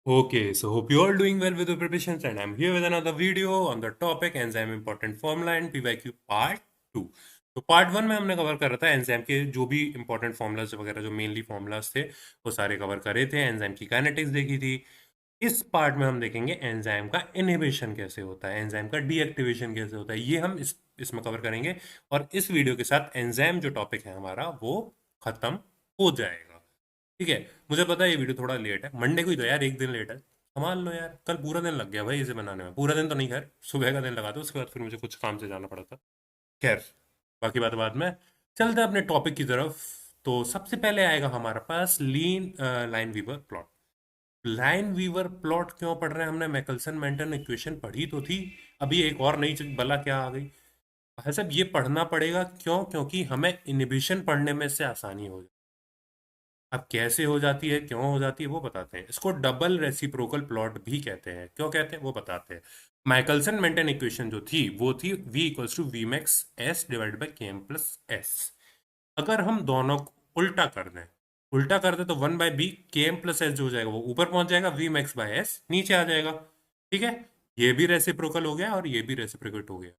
Okay, so hope you all doing well with your preparations, and I'm here with another video on the topic enzyme important formula and PYQ part 2। तो part 1 में हमने cover कर रहा था enzyme के जो भी important formulas वगैरह जो मेनली फॉर्मूलाज थे वो सारे कवर करे थे, एंजाइम की काइनेटिक्स देखी थी। इस पार्ट में हम देखेंगे एंजाइम का इनहिबिशन कैसे होता है, एंजाइम का डीएक्टिवेशन कैसे होता है, ये हम इसमें कवर करेंगे। और इस वीडियो के साथ एंजाइम जो टॉपिक है हमारा वो खत्म हो जाएगा। ठीक है। मुझे पता है ये वीडियो थोड़ा लेट है, मंडे को ही तो यार, एक दिन लेट है। संभाल लो यार, कल पूरा दिन लग गया भाई इसे बनाने में, पूरा दिन तो नहीं, खैर सुबह का दिन लगा दो, उसके बाद फिर मुझे कुछ काम से जाना पड़ा था। खैर, बाकी बात बाद में। चलते हैं अपने टॉपिक की तरफ। तो सबसे पहले आएगा हमारे पास Lineweaver plot. Lineweaver plot क्यों पढ़ रहे हैं हमने? मैकल्सन मेंटन इक्वेशन पढ़ी तो थी, अभी एक और नई चीज बला क्या आ गई है सब, ये पढ़ना पड़ेगा। क्यों? क्योंकि हमें इनहिबिशन पढ़ने में से आसानी हो जाए। अब कैसे हो जाती है, क्यों हो जाती है, वो बताते हैं। इसको डबल रेसिप्रोकल प्लॉट भी कहते हैं। क्यों कहते हैं वो बताते हैं। माइकलसन मेंटन इक्वेशन जो थी वो थी v equals to V max S divided by K M plus S. अगर हम दोनों को उल्टा कर दें तो one by B K M plus S जो हो जाएगा वो ऊपर पहुंच जाएगा, वी मैक्स बाय एस नीचे आ जाएगा। ठीक है। ये भी रेसिप्रोकल हो गया और ये भी रेसिप्रोकेट हो गया।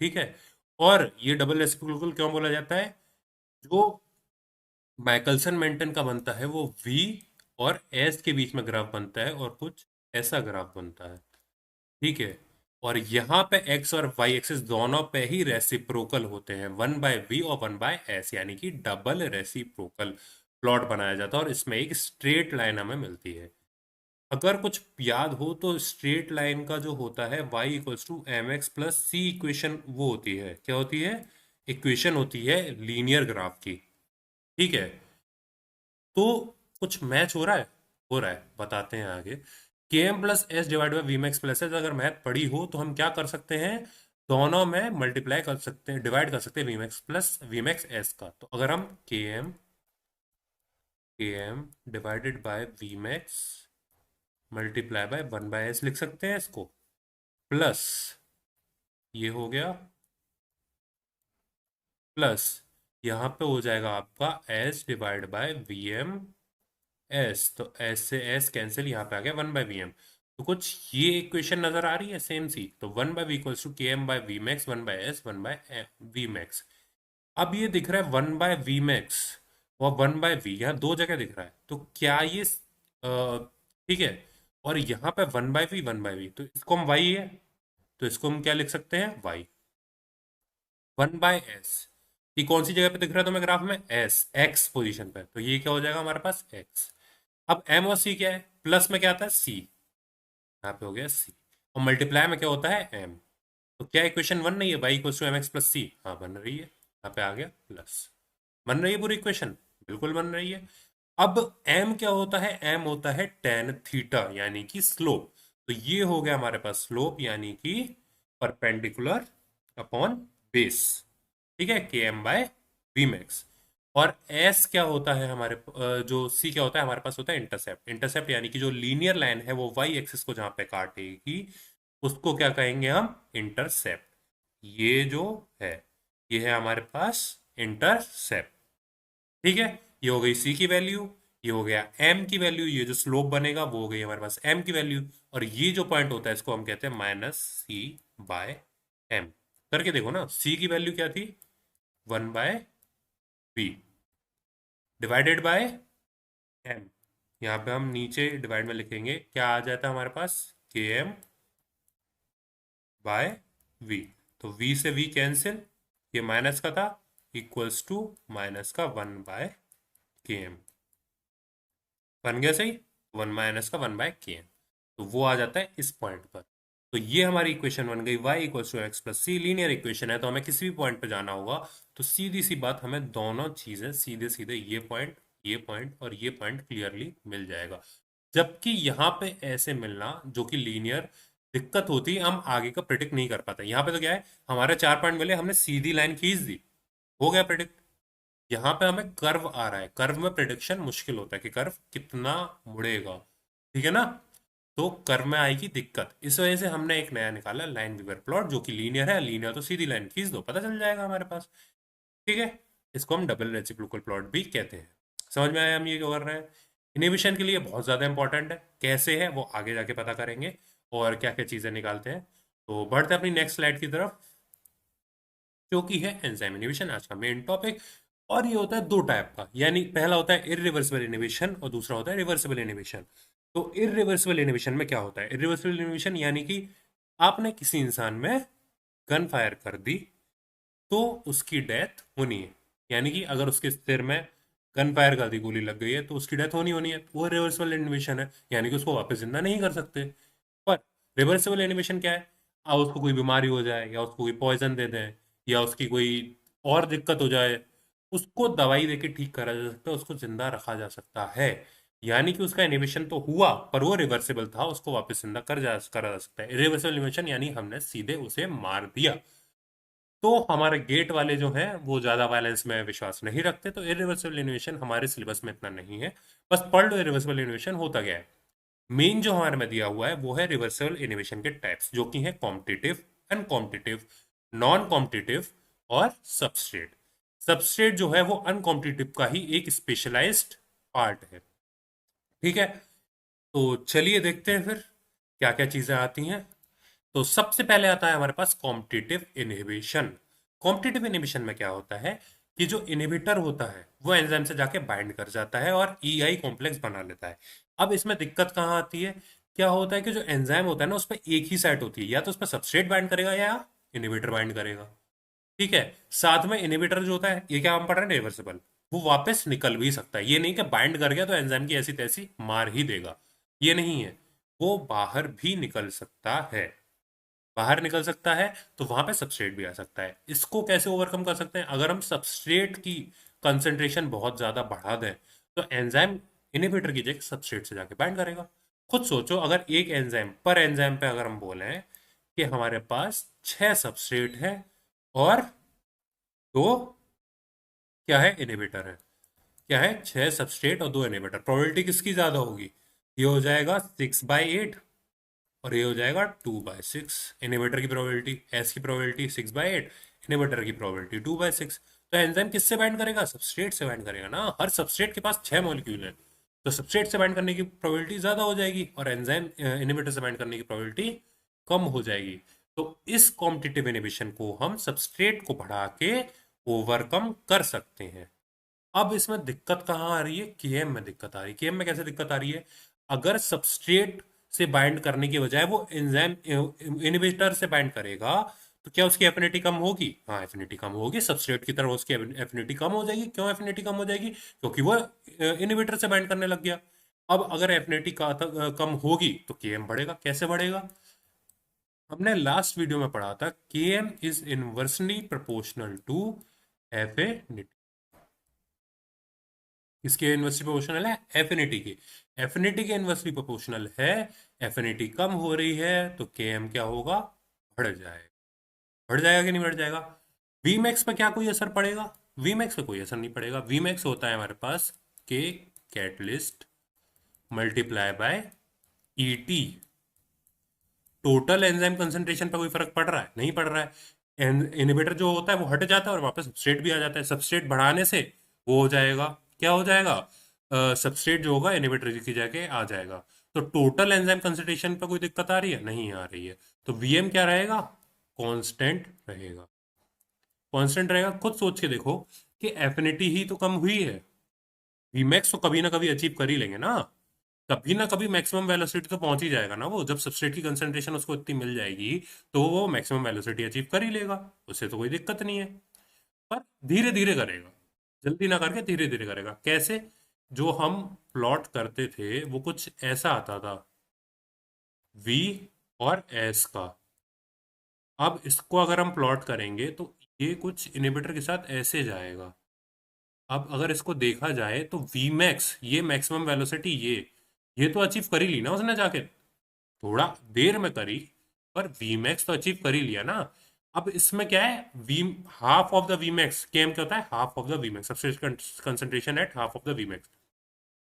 ठीक है। और ये डबल रेसिप्रोकल क्यों बोला जाता है? जो माइकलसन मेंटन का बनता है वो v और s के बीच में ग्राफ बनता है और कुछ ऐसा ग्राफ बनता है। ठीक है। और यहाँ पे x और y एक्सिस दोनों पे ही रेसिप्रोकल होते हैं, वन बाय वी और वन बाय एस, यानी कि डबल रेसिप्रोकल प्लॉट बनाया जाता है और इसमें एक स्ट्रेट लाइन हमें मिलती है। अगर कुछ याद हो तो स्ट्रेट लाइन का जो होता है y equals to M X plus C equation, वो होती है, क्या होती है? इक्वेशन होती है लीनियर ग्राफ की। ठीक है। तो कुछ मैच हो रहा है? हो रहा है, बताते हैं आगे। K M plus S divide by V max plus S अगर मैथ पढ़ी हो तो हम क्या कर सकते हैं? दोनों में मल्टीप्लाई कर सकते हैं, डिवाइड कर सकते हैं V max plus V max S का। तो अगर हम K M divided by V max multiply by one by S लिख सकते हैं इसको, प्लस ये हो गया, प्लस यहाँ पे हो जाएगा आपका S divide by V M S. तो एस से एस कैंसिल, यहाँ पे आ गया वन बाई वी एम। तो कुछ ये इक्वेशन नजर आ रही है सेम सी। तो one by V equals to K M by V max one by S one by V max. अब ये दिख रहा है वन बाय वी मैक्स और वन बाय वी, यहाँ दो जगह दिख रहा है, तो क्या ये ठीक है। और यहाँ पे वन बाय वी, तो इसको हम वाई है, तो इसको हम क्या लिख सकते हैं? Y one by S. ये कौन सी जगह पे दिख रहा है तुम्हें ग्राफ में? एस, एक्स पोजीशन पे, तो ये क्या हो जाएगा हमारे पास? एक्स। अब एम और सी क्या है? प्लस में क्या आता है? सी, यहाँ पे हो गया सी। और मल्टीप्लाई में क्या होता है? एम। तो क्या इक्वेशन बन रही है? Y equals to M X plus C? हाँ बन रही है, यहाँ पे आ गया प्लस। बन रही है पूरी इक्वेशन? बिल्कुल बन रही है। अब एम क्या होता है? एम होता है टेन थीटा, यानी कि स्लोप। तो ये हो गया हमारे पास स्लोप, यानी कि परपेंडिकुलर अपॉन बेस। ठीक है, K M bye V max. और एस क्या होता है हमारे जो सी क्या होता है हमारे पास? होता है इंटरसेप्ट। इंटरसेप्ट यानी कि जो लीनियर लाइन है वो वाई एक्सिस को जहां पे काटेगी उसको क्या कहेंगे हम? इंटरसेप्ट। ये जो है, ये है हमारे पास इंटरसेप्ट। ठीक है। ये हो गई सी की वैल्यू, ये हो गया एम की वैल्यू, ये जो स्लोप बनेगा वो हो गई हमारे पास एम की वैल्यू। और ये जो पॉइंट होता है इसको हम कहते हैं माइनस सी बाय एम। करके देखो ना, सी की वैल्यू क्या थी? One by V divided by M. यहाँ पे हम नीचे डिवाइड में लिखेंगे, क्या आ जाता है हमारे पास? के एम बाय वी। तो वी से वी कैंसिल, ये माइनस का था, इक्वल्स टू माइनस का वन बाय के एम। बन गया सही? वन माइनस का वन बाय के एम, तो वो आ जाता है इस पॉइंट पर। तो ये हमारी इक्वेशन बन गई y equals to X plus C. Linear equation है तो हमें किसी भी पॉइंट पे जाना होगा, तो सीधी सी बात, हमें दोनों चीजें सीधे सीधे ये पॉइंट और ये पॉइंट क्लियरली मिल जाएगा। जबकि यहाँ पे ऐसे मिलना जो कि लीनियर, दिक्कत होती है, हम आगे का प्रिडिक्ट नहीं कर पाते। यहाँ पे तो क्या है, हमारे चार पॉइंट मिले, हमने सीधी लाइन खींच दी, हो गया प्रिडिक्ट। यहाँ पे हमें कर्व आ रहा है, कर्व में प्रिडिक्शन मुश्किल होता है कि कर्व कितना मुड़ेगा। ठीक है ना? तो कर्व में आएगी दिक्कत, इस वजह से हमने एक नया निकाला लाइन वीवर प्लॉट, जो कि लीनियर है। लीनियर तो सीधी लाइन खींच दो, पता चल जाएगा हमारे पास। ठीक है। इसको हम डबल रेसिप्रोकल प्लॉट भी कहते हैं। समझ में आया हम ये क्यों कर रहे हैं? इनहिबिशन के लिए बहुत ज़्यादा इंपॉर्टेंट है। कैसे है वो आगे जाके पता करेंगे और क्या क्या चीज़ें निकालते हैं। तो बढ़ते हैं अपनी नेक्स्ट स्लाइड की तरफ, जो कि है एंजाइम इनहिबिशन, आज का मेन टॉपिक। और ये होता है दो टाइप का, यानी पहला होता है इरिवर्सिबल इनहिबिशन और दूसरा होता है रिवर्सिबल इनहिबिशन। तो इरिवर्सिबल इनहिबिशन में क्या होता है? इरिवर्सिबल इनहिबिशन यानी कि आपने किसी इंसान में गन फायर कर दी तो उसकी डेथ होनी है। यानी कि अगर उसके सिर में गन फायर कर दी, गोली लग गई है, तो उसकी डेथ होनी होनी है। वो रिवर्सिबल इनहिबिशन है, यानी कि उसको वापस जिंदा नहीं कर सकते। पर रिवर्सिबल इनहिबिशन क्या है? अब उसको कोई बीमारी हो जाए या उसको कोई पॉइजन दे दें या उसकी कोई और दिक्कत हो जाए, उसको दवाई देके ठीक करा जा सकता है, उसको जिंदा रखा जा सकता है। यानी कि उसका इनहिबिशन तो हुआ पर वो रिवर्सिबल था, उसको वापस जिंदा करा जा सकता है। इरिवर्सिबल इनहिबिशन यानी हमने सीधे उसे मार दिया। तो हमारे गेट वाले जो हैं वो ज्यादा वायलेंस में विश्वास नहीं रखते, तो इरिवर्सिबल इनोवेशन हमारे सिलेबस में इतना नहीं है। बस पढ़ लो इरिवर्सिबल इनोवेशन होता गया है। मेन जो हमारे में दिया हुआ है वो है रिवर्सिबल इनोवेशन के टाइप्स, जो कि है कॉम्पिटिटिव, अनकॉम्पिटिटिव, नॉन कॉम्पिटिटिव और सबस्ट्रेट। सबस्ट्रेट जो है वो अनकॉम्पिटिटिव का ही एक स्पेशलाइज्ड पार्ट है। ठीक है, तो चलिए देखते हैं फिर क्या क्या चीजें आती हैं। तो सबसे पहले आता है हमारे पास कॉम्पिटिटिव इनहिबिशन। कॉम्पिटिटिव इनहिबिशन में क्या होता है कि जो इनहिबिटर होता है वो एंजाइम से जाके बाइंड कर जाता है और ईआई कॉम्प्लेक्स बना लेता है। अब इसमें दिक्कत कहाँ आती है? क्या होता है कि जो एंजाइम होता है ना, उस पर एक ही साइट होती है, या तो उस पर सबस्ट्रेट बाइंड करेगा या इनहिबिटर बाइंड करेगा। ठीक है, साथ में इनहिबिटर जो होता है, ये क्या हम पढ़ रहे हैं, रिवर्सिबल, वो वापस निकल भी सकता है। ये नहीं कि बाइंड कर गया तो एंजाइम की ऐसी तैसी मार ही देगा, ये नहीं है। वो बाहर भी निकल सकता है। बाहर निकल सकता है तो वहां पे सबस्ट्रेट भी आ सकता है। इसको कैसे ओवरकम कर सकते हैं? अगर हम सबस्ट्रेट की कंसंट्रेशन बहुत ज्यादा बढ़ा दें तो एंजाइम इनहिबिटर की जगह सबस्ट्रेट से जाके बाइंड करेगा। खुद सोचो, अगर एक एंजाइम पर एंजाइम पे अगर हम बोले कि हमारे पास 6 सबस्ट्रेट है और दो क्या है, इनहिबिटर है। क्या है, 6 सबस्ट्रेट और 2 इनहिबिटर, प्रोबेबिलिटी किसकी ज्यादा होगी? ये हो जाएगा 6/8 और ये हो जाएगा 2/6। इनहिबिटर की प्रोबेबिलिटी, एस की प्रोबेबिलिटी 6/8, इनहिबिटर की प्रोबेबिलिटी 2/6। तो एंजाइम किससे बाइंड करेगा? सबस्ट्रेट से बाइंड करेगा ना। हर सबस्ट्रेट के पास 6 मॉलिक्यूल है, तो सबस्ट्रेट से बाइंड करने की प्रोबेबिलिटी ज्यादा हो जाएगी और एंजाइम इनहिबिटर से बाइंड करने की प्रोबेबिलिटी कम हो जाएगी। तो इस कॉम्पिटिटिव इनहिबिशन को हम सबस्ट्रेट को बढ़ा के ओवरकम कर सकते हैं। अब इसमें दिक्कत कहाँ आ रही है? केएम में दिक्कत आ रही है। केएम में कैसे दिक्कत आ रही है? अगर सबस्ट्रेट से बाइंड करने की बजाय वो एंजाइम इनहिबिटर से बाइंड करेगा तो क्या उसकी एफिनिटी कम होगी? हाँ, एफिनिटी कम होगी। सबस्ट्रेट की तरफ उसकी एफिनिटी कम हो जाएगी। क्यों एफिनिटी कम हो जाएगी? क्योंकि वो इनहिबिटर से बाइंड करने लग गया। अब अगर एफिनिटी कम होगी तो केएम बढ़ेगा। कैसे बढ़ेगा? हमने लास्ट वीडियो में पढ़ा था, KM is inversely proportional to affinity. किसके इन्वर्सली प्रोपोर्शनल है? एफिनिटी की। एफिनिटी के इन्वर्सली प्रोपोर्शनल है। एफिनिटी कम हो रही है तो के एम क्या होगा? बढ़ जाएगा। बढ़ जाएगा कि नहीं बढ़ जाएगा? वी मैक्स पे क्या कोई असर पड़ेगा? वी मैक्स पे कोई असर नहीं पड़ेगा। वी मैक्स होता है हमारे पास के catalyst multiply by E T. Total enzyme concentration पर कोई फर्क पड़ रहा है? नहीं पड़ रहा है। इनहिबिटर जो होता है वो हट जाता है और वापस सबस्ट्रेट भी आ जाता है। सबस्ट्रेट बढ़ाने से वो हो जाएगा, क्या हो जाएगा? सबस्ट्रेट जो होगा इनहिबिटर की जगह आ जाएगा। तो टोटल एंजाइम कंसंट्रेशन पर कोई दिक्कत आ रही है? नहीं आ रही है। तो वीएम क्या रहेगा? कांस्टेंट रहेगा। कांस्टेंट रहेगा। खुद सोच के देखो कि एफिनिटी ही तो कम हुई है, वीमैक्स तो कभी ना कभी अचीव कर ही लेंगे ना। कभी ना कभी मैक्सिमम वेलोसिटी तो पहुंच ही जाएगा ना। वो जब सबस्ट्रेट की कंसंट्रेशन उसको इतनी मिल जाएगी तो वो मैक्सिमम वेलोसिटी अचीव कर ही लेगा, उससे तो कोई दिक्कत नहीं है। पर धीरे धीरे करेगा, जल्दी ना करके धीरे धीरे करेगा। कैसे? जो हम प्लॉट करते थे वो कुछ ऐसा आता था, वी और एस का। अब इसको अगर हम प्लॉट करेंगे तो ये कुछ इनहिबिटर के साथ ऐसे जाएगा। अब अगर इसको देखा जाए तो वी मैक्स, ये मैक्सिमम वेलोसिटी, ये तो अचीव कर ही ली ना उसने जाके, थोड़ा देर में करी, पर वी मैक्स तो अचीव कर ही लिया ना। अब इसमें क्या है? V half of the V max, Km क्या होता है? Half of the V max, सबसे concentration at half of the V max.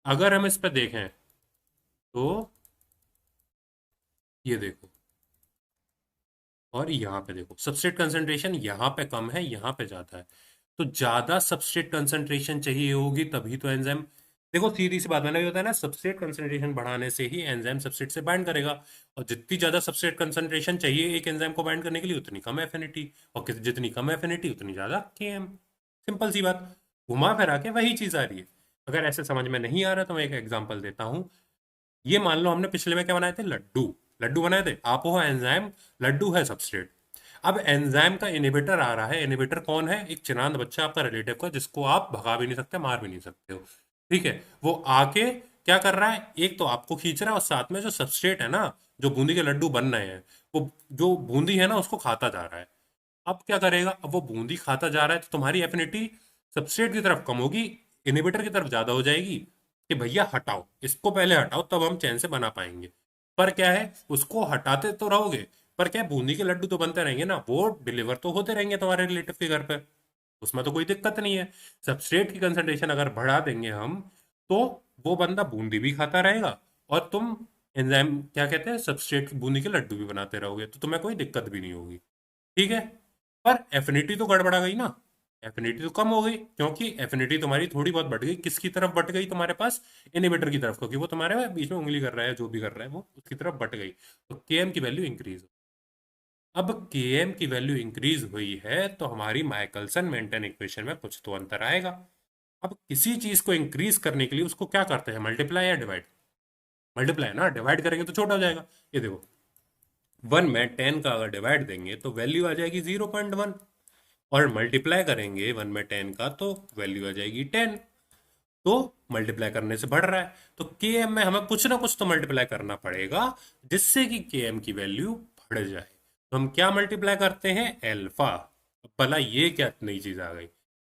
अगर हम इस पे देखें तो ये देखो, और यहाँ पे देखो, सबस्ट्रेट कंसंट्रेशन यहाँ पे कम है, यहाँ पे ज्यादा है। तो ज्यादा सबस्ट्रेट कंसंट्रेशन चाहिए होगी तभी तो एंजाइम देखो सीधी सी बात है ना, ये होता है ना, सबस्ट्रेट कंसंट्रेशन बढ़ाने से ही एंजाइम सबस्ट्रेट से बाइंड करेगा। और जितनी ज्यादा सबस्ट्रेट कंसंट्रेशन चाहिए एक एंजाइम को बाइंड करने के लिए, उतनी कम एफिनिटी। और जितनी कम एफिनिटी उतनी ज्यादा केएम। सिंपल सी बात। घुमा फिरा के वही चीज आ रही है। अगर ऐसे समझ में नहीं आ रहा तो मैं एक एग्जांपल देता हूँ। ये मान लो हमने पिछले में क्या बनाए थे, लड्डू। लड्डू बनाए थे, आप हो एंजाइम, लड्डू है सबस्ट्रेट। अब एंजाइम का इनहिबिटर आ रहा है। इनहिबिटर कौन है? एक चिरांद बच्चा आपका रिलेटिव का, जिसको आप भगा भी नहीं सकते, मार भी नहीं सकते हो। ठीक है। वो आके क्या कर रहा है, एक तो आपको खींच रहा है, और साथ में जो सबस्ट्रेट है ना, जो बूंदी के लड्डू बन रहे हैं, वो जो बूंदी है ना उसको खाता जा रहा है। अब क्या करेगा, अब वो बूंदी खाता जा रहा है तो तुम्हारी एफिनिटी सबस्ट्रेट की तरफ कम होगी, इनहिबिटर की तरफ ज्यादा हो जाएगी, कि भैया हटाओ इसको, पहले हटाओ तब हम चैन से बना पाएंगे। पर क्या है, उसको हटाते तो रहोगे, पर क्या है, बूंदी के लड्डू तो बनते रहेंगे ना, वो डिलीवर तो होते रहेंगे तुम्हारे रिलेटिव के घर पे। उसमें तो कोई दिक्कत नहीं है। सबस्ट्रेट की कंसंट्रेशन अगर बढ़ा देंगे हम, तो वो बंदा बूंदी भी खाता रहेगा, और तुम एंजाइम क्या कहते हैं, सबस्ट्रेट बूंदी के लड्डू भी बनाते रहोगे, तो तुम्हें कोई दिक्कत भी नहीं होगी। ठीक है। पर एफिनिटी तो गड़बड़ा गई ना। एफिनिटी तो कम हो गई, क्योंकि एफिनिटी तुम्हारी थोड़ी बहुत बढ़ गई। किसकी तरफ बढ़ गई तुम्हारे पास? इनहिबिटर की तरफ, क्योंकि वो तुम्हारे बीच में उंगली कर रहा है, जो भी कर रहा है वो उसकी तरफ बढ़ गई। तो केएम की वैल्यू इंक्रीज। अब केएम की वैल्यू इंक्रीज हुई है तो हमारी माइकलसन मेंटन इक्वेशन में कुछ तो अंतर आएगा। अब किसी चीज को इंक्रीज करने के लिए उसको क्या करते हैं, मल्टीप्लाई या डिवाइड? मल्टीप्लाई ना, डिवाइड करेंगे तो छोटा हो जाएगा। ये देखो, 1 में 10 का अगर डिवाइड देंगे तो वैल्यू आ जाएगी 0.1, और मल्टीप्लाई करेंगे 1 में 10 का तो वैल्यू आ जाएगी 10। तो मल्टीप्लाई करने से बढ़ रहा है, तो के एम में हमें कुछ ना कुछ तो मल्टीप्लाई करना पड़ेगा, जिससे कि के एम की वैल्यू बढ़ जाए। तो हम क्या मल्टीप्लाई करते हैं, एल्फा। अब भला ये क्या नई चीज आ गई?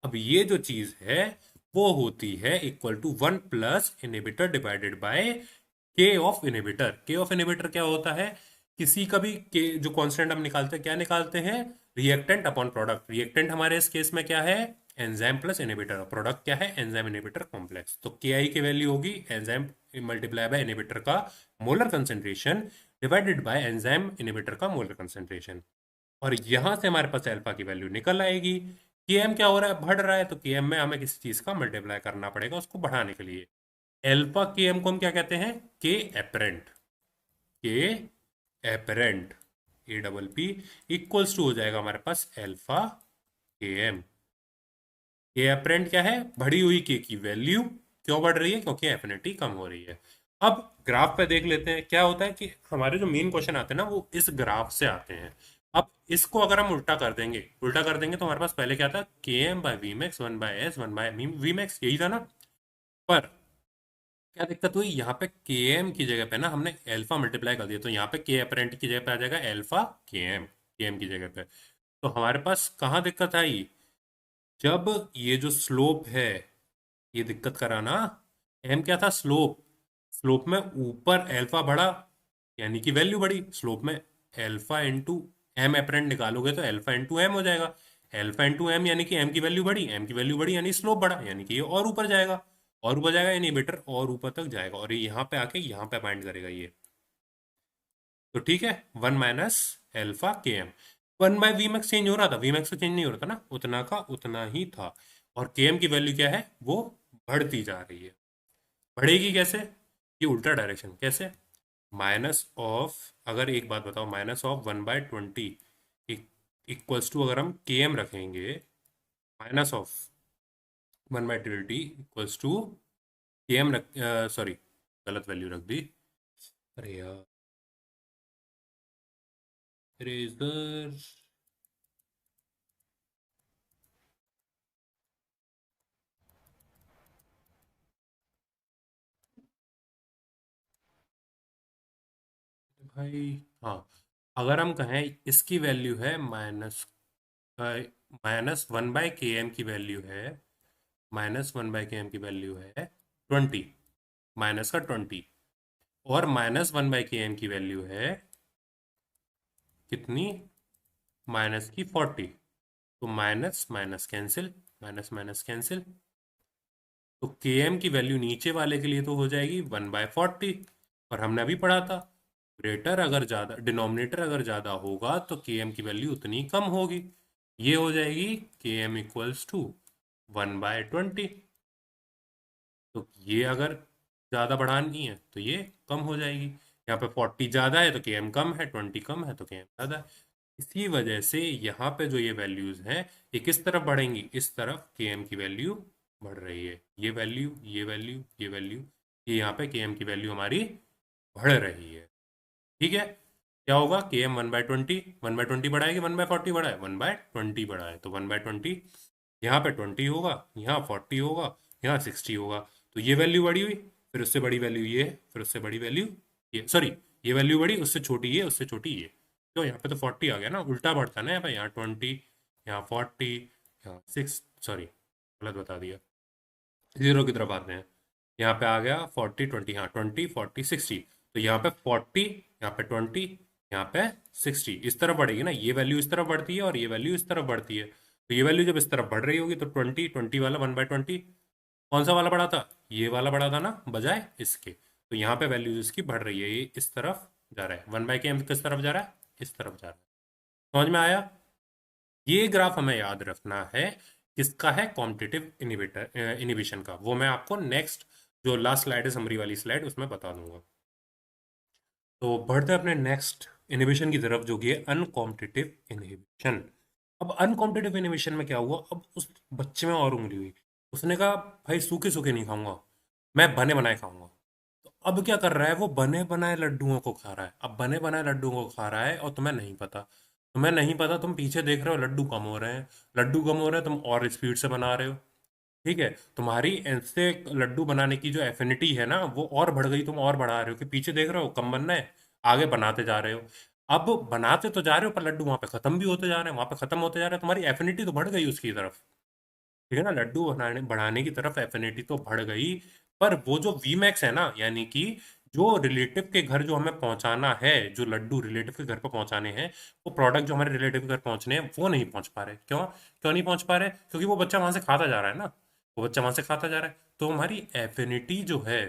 अब ये जो चीज है वो होती है equal to 1 plus inhibitor divided by K of inhibitor. K of inhibitor क्या होता है? किसी का भी के जो कांस्टेंट हम निकालते हैं, क्या निकालते हैं, रिएक्टेंट अपॉन प्रोडक्ट। रिएक्टेंट हमारे इस केस में क्या है, एंजाइम प्लस इनहिबिटर। प्रोडक्ट क्या है, एंजाइम इनहिबिटर कॉम्प्लेक्स। तो के आई की वैल्यू होगी एंजाइम मल्टीप्लाई बाय इनहिबिटर का molar concentration divided by enzyme inhibitor का मोलर कंसेंट्रेशन। और यहां से हमारे पास अल्फा की वैल्यू निकल आएगी। के एम क्या हो रहा है, बढ़ रहा है, तो के एम में हमें किसी चीज का मल्टीप्लाई करना पड़ेगा उसको बढ़ाने के लिए। एल्फा के एम को हम क्या कहते हैं, K apparent. K apparent, A double P, equals to हो जाएगा हमारे पास alpha K M. K apparent क्या है, बढ़ी हुई के की वैल्यू। क्यों बढ़ रही है, क्योंकि एफिनिटी कम हो रही है। अब ग्राफ पे देख लेते हैं क्या होता है, कि हमारे जो मेन क्वेश्चन आते हैं ना वो इस ग्राफ से आते हैं। अब इसको अगर हम उल्टा कर देंगे, उल्टा कर देंगे तो हमारे पास पहले क्या था, K M by V max 1/s 1/v max, यही था ना। पर क्या दिक्कत हुई, यहाँ पे के एम की जगह पे ना हमने एल्फा मल्टीप्लाई कर दिया, तो यहाँ पे के अपरेंट की जगह पे आ जाएगा एल्फा के एम की जगह पे। तो हमारे पास कहाँ दिक्कत आई, जब ये जो स्लोप है, ये दिक्कत करा ना। एम क्या था, स्लोप। स्लोप में ऊपर एल्फा बढ़ा, यानी कि वैल्यू बढ़ी। स्लोप में एल्फा इंटू एम अपरेंट निकालोगे तो एल्फा इंटू एम हो जाएगा। एल्फा इंटू एम यानी कि एम की वैल्यू बढ़ी, एम की वैल्यू बढ़ी यानी स्लोप बढ़ा, यानी कि ये और ऊपर जाएगा। और ऊपर जाएगा, इनहिबिटर और ऊपर तक जाएगा, और ये यहाँ पे आके यहाँ पे बाइंड करेगा ये। तो ठीक है, 1 - alpha K M. 1/v max change हो रहा था, वी मैक्स तो चेंज नहीं हो रहा था ना, उतना का उतना ही था। और के एम की वैल्यू क्या है, वो बढ़ती जा रही है। बढ़ेगी कैसे, ये उल्टा डायरेक्शन कैसे, माइनस ऑफ, अगर एक बात बताओ, -1/20 इक्वल्स टू, अगर हम के एम रखेंगे, -1/20 इक्वल्स टू के एम रख, सॉरी गलत वैल्यू रख दी। अरे यार, इरेजर। भाई, हाँ, अगर हम कहें इसकी वैल्यू है -1/के एम की वैल्यू है, -1/के एम की वैल्यू है 20, -20, और -1/के एम की वैल्यू है कितनी, -40। तो minus minus cancel, minus minus cancel. तो के एम की वैल्यू नीचे वाले के लिए तो हो जाएगी 1/40। और हमने अभी पढ़ा था, ग्रेटर अगर ज़्यादा, डिनोमिनेटर अगर ज़्यादा होगा तो के एम की वैल्यू उतनी कम होगी। ये हो जाएगी के एम इक्वल्स टू 1/20। तो ये अगर ज़्यादा बढ़ानी है तो ये कम हो जाएगी। यहाँ पे 40 ज़्यादा है तो के एम कम है, 20 कम है तो के एम ज़्यादा है। इसी वजह से यहाँ पे जो ये वैल्यूज़ हैं ये किस तरफ बढ़ेंगी, इस तरफ के एम की वैल्यू बढ़ रही है। ये वैल्यू, ये वैल्यू, ये वैल्यू, ये यहाँ पे के एम की वैल्यू हमारी बढ़ रही है। ठीक है, क्या होगा, के एम 1/20, 1/20 बढ़ा है कि 1/40 बढ़ा है, 1/20 बढ़ा है, तो 1/20 यहाँ पे 20 होगा, यहाँ 40 होगा, यहाँ 60 होगा। तो ये वैल्यू बड़ी हुई, फिर उससे बड़ी वैल्यू ये, फिर उससे बड़ी वैल्यू ये, सॉरी, ये वैल्यू बड़ी, उससे छोटी ये, उससे छोटी ये। तो यहाँ पे तो 40 आ गया ना, उल्टा बढ़ता है ना यहाँ पे, यहाँ 20, यहाँ 40, यहाँ 6, सॉरी गलत बता दिया, जीरो की तरफ आते हैं। यहाँ पे आ गया 40 20, हाँ 20 40 60। तो यहाँ पे 40, यहाँ पे 20, यहाँ पे 60, इस तरफ बढ़ेगी ना, ये वैल्यू इस तरफ बढ़ती है और ये वैल्यू इस तरफ बढ़ती है। तो ये वैल्यू जब इस तरफ बढ़ रही होगी तो 20 वाला 1/20 कौन सा वाला बढ़ा था, ये वाला बढ़ा था ना, बजाय इसके। तो यहाँ पे वैल्यूज इसकी बढ़ रही है, ये इस तरफ जा रहा है, 1/m किस तरफ जा रहा है, इस तरफ जा रहा है। समझ में आया। ये ग्राफ हमें याद रखना है, किसका है, कॉम्पिटिटिव इनिबिटर इनिबिशन का। वो मैं आपको नेक्स्ट जो लास्ट स्लाइड है, समरी वाली स्लाइड, उसमें बता दूंगा। तो बढ़ते हैं अपने नेक्स्ट इनिबिशन की तरफ, जो कि है अनकॉम्पिटिटिव इनिबिशन। अब अनकॉम्पिटिटिव इनिबिशन में क्या हुआ, अब उस बच्चे में और उंगली हुई, उसने कहा भाई सूखे सूखे नहीं खाऊंगा, मैं बने बनाए खाऊंगा। तो अब क्या कर रहा है, वो बने बनाए लड्डुओं को खा रहा है। अब बने बनाए लड्डुओं को खा रहा है और तुम्हें नहीं पता, तुम्हें नहीं पता, तुम पीछे देख रहे हो लड्डू कम हो रहे हैं, लड्डू कम हो रहे हैं, तुम और स्पीड से बना रहे हो। ठीक है, तुम्हारी इससे लड्डू बनाने की जो एफिनिटी है ना वो और बढ़ गई, तुम और बढ़ा रहे हो कि पीछे देख रहे हो कम बनना है, आगे बनाते जा रहे हो। अब बनाते तो जा रहे हो पर लड्डू वहां पे खत्म भी होते जा रहे हैं, वहां पे खत्म होते जा रहे हैं, तुम्हारी एफिनिटी तो बढ़ गई उसकी तरफ। ठीक है ना, लड्डू बनाने बढ़ाने की तरफ एफिनिटी तो बढ़ गई, पर वो जो वी मैक्स है ना, यानी कि जो रिलेटिव के घर जो हमें पहुंचाना है, जो लड्डू रिलेटिव के घर पर पहुंचाने हैं, वो प्रोडक्ट जो हमारे रिलेटिव के घर पहुंचने हैं वो नहीं पहुंच पा रहे। क्यों, क्यों नहीं पहुंच पा रहे, क्योंकि वो बच्चा वहां से खाता जा रहा है ना, वो बच्चा वहां से खाता जा रहा है, तो हमारी एफिनिटी जो है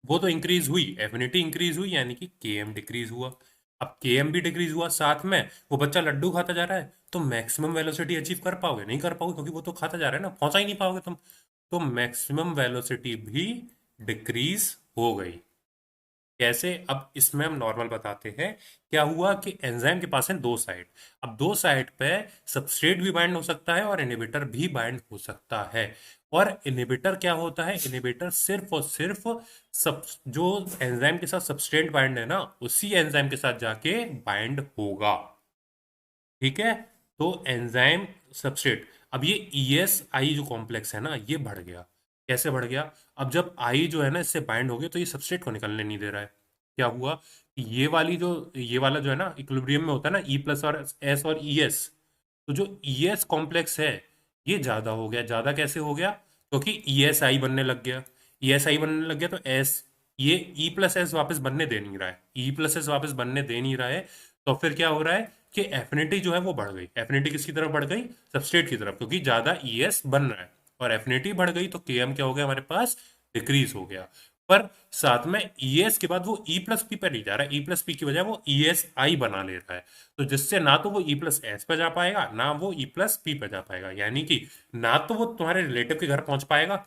वो तो इंक्रीज हुई, एफिनिटी इंक्रीज हुई, यानी कि के एम डिक्रीज हुआ। अब के एम भी डिक्रीज हुआ, साथ में वो बच्चा लड्डू खाता जा रहा है, तो मैक्सिमम वेलोसिटी अचीव कर पाओगे, नहीं कर पाओगे, क्योंकि वो तो खाता जा रहा है ना, पहुंचा ही नहीं पाओगे तुम। तो मैक्सिमम वेलोसिटी भी डिक्रीज हो गई। कैसे, अब इसमें हम नॉर्मल बताते हैं। क्या हुआ कि एंजाइम के पास है दो साइड, अब दो साइड पे सबस्ट्रेट भी बाइंड हो सकता है और इनहिबिटर भी बाइंड हो सकता है। और इनहिबिटर क्या होता है, इनहिबिटर सिर्फ और सिर्फ सब जो एंजाइम के साथ सबस्ट्रेट बाइंड है ना, उसी एंजाइम के साथ जाके बाइंड होगा। ठीक है, तो एंजाइम सबस्ट्रेट, अब ये ई एस आई जो कॉम्प्लेक्स है ना ये बढ़ गया। कैसे बढ़ गया, अब जब आई जो है ना इससे बाइंड हो गया तो ये सबस्ट्रेट को निकलने नहीं दे रहा है। क्या हुआ कि ये वाला जो है ना इक्विलिब्रियम में होता है ना, ई प्लस और एस और ई एस, तो जो ई एस कॉम्प्लेक्स है ये ज्यादा हो गया। ज्यादा कैसे हो गया, क्योंकि ई एस आई बनने लग गया, ई एस आई बनने लग गया तो एस, ये ई प्लस एस वापस बनने दे नहीं रहा है, ई प्लस एस वापस बनने दे नहीं रहा है। तो फिर क्या हो रहा है कि एफिनिटी जो है वो बढ़ गई। एफिनिटी किसकी तरफ बढ़ गई, सबस्ट्रेट की तरफ, क्योंकि ज्यादा ई एस बन रहा है। और एफिनिटी बढ़ गई तो के एम क्या हो गया हमारे पास, डिक्रीज हो गया। पर साथ में ई एस के बाद वो ई प्लस पी पर नहीं जा रहा है, ई प्लस पी की बजाय वो ई एस आई बना ले रहा है। तो जिससे ना तो वो ई प्लस एस पे जा पाएगा, ना वो ई प्लस पी पे जा पाएगा, यानी कि ना तो वो तुम्हारे रिलेटिव के घर पहुंच पाएगा,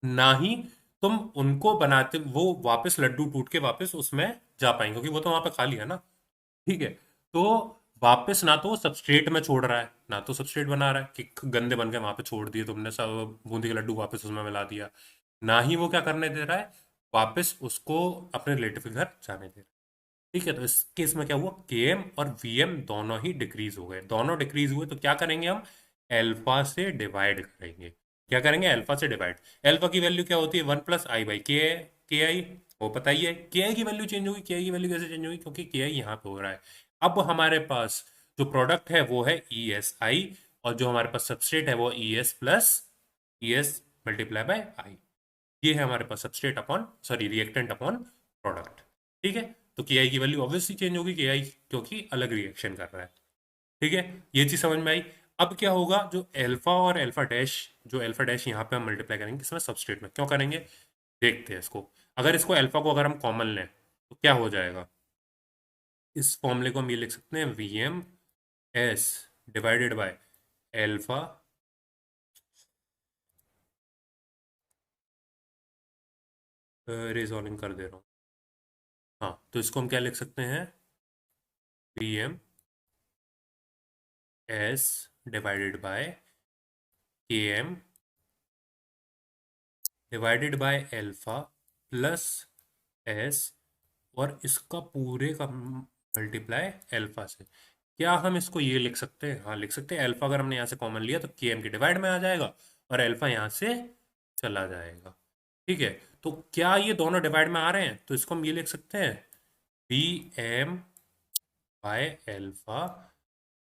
ना ही तुम उनको बनाते वो वापस लड्डू टूट के वापस उसमें जा पाएंगे, क्योंकि वो तो वहां पे खाली है ना। ठीक है, तो वापस ना तो वो सबस्ट्रेट में छोड़ रहा है, ना तो सबस्ट्रेट बना रहा है कि गंदे बन के वहां पे छोड़ दिए तुमने, सब बूंदी के लड्डू वापस उसमें मिला दिया। ना ही वो क्या करने दे रहा है, वापस उसको अपने रिलेटिव के घर जाने दे रहा है। ठीक है, तो इस केस में क्या हुआ, के एम और वी एम दोनों ही डिक्रीज हो गए। दोनों डिक्रीज हुए तो क्या करेंगे हम, एल्फा से डिवाइड करेंगे। क्या करेंगे, एल्फा से डिवाइड। एल्फा की वैल्यू क्या होती है, 1 + i/k, के आई, वो पता ही है। के आई की वैल्यू चेंज होगी, के आई की वैल्यू कैसे चेंज होगी, क्योंकि के आई यहाँ पे हो रहा है। अब हमारे पास जो प्रोडक्ट है वो है ई एस आई, और जो हमारे पास सबस्ट्रेट है वो E S plus E S multiply by I. ये है हमारे पास substrate upon, sorry, reactant upon product. ठीक है, तो के आई की वैल्यू ऑब्वियसली चेंज होगी, के आई क्योंकि अलग रिएक्शन कर रहा है। ठीक है, ये चीज समझ में आई। अब क्या होगा, जो एल्फा और एल्फा डैश, जो एल्फा डैश यहाँ पे हम मल्टीप्लाई करेंगे किसमें, सबस्ट्रेट में, क्यों करेंगे, देखते हैं इसको। अगर इसको एल्फा को अगर हम कॉमन लें तो क्या हो जाएगा, इस फॉर्मूले को हम ये लिख सकते हैं, V M S divided by, alpha resolving कर दे रहा हूँ। हाँ, तो इसको हम क्या लिख सकते हैं? P M S divided by K M divided by alpha plus S, और इसका पूरे का मल्टीप्लाई एल्फा से। क्या हम इसको ये लिख सकते हैं? हाँ लिख सकते हैं। एल्फा अगर हमने यहाँ से कॉमन लिया तो के एम के डिवाइड में आ जाएगा और एल्फा यहाँ से चला जाएगा। ठीक है, तो क्या ये दोनों डिवाइड में आ रहे हैं? तो इसको हम ये लिख सकते हैं, पी एम बाय एल्फा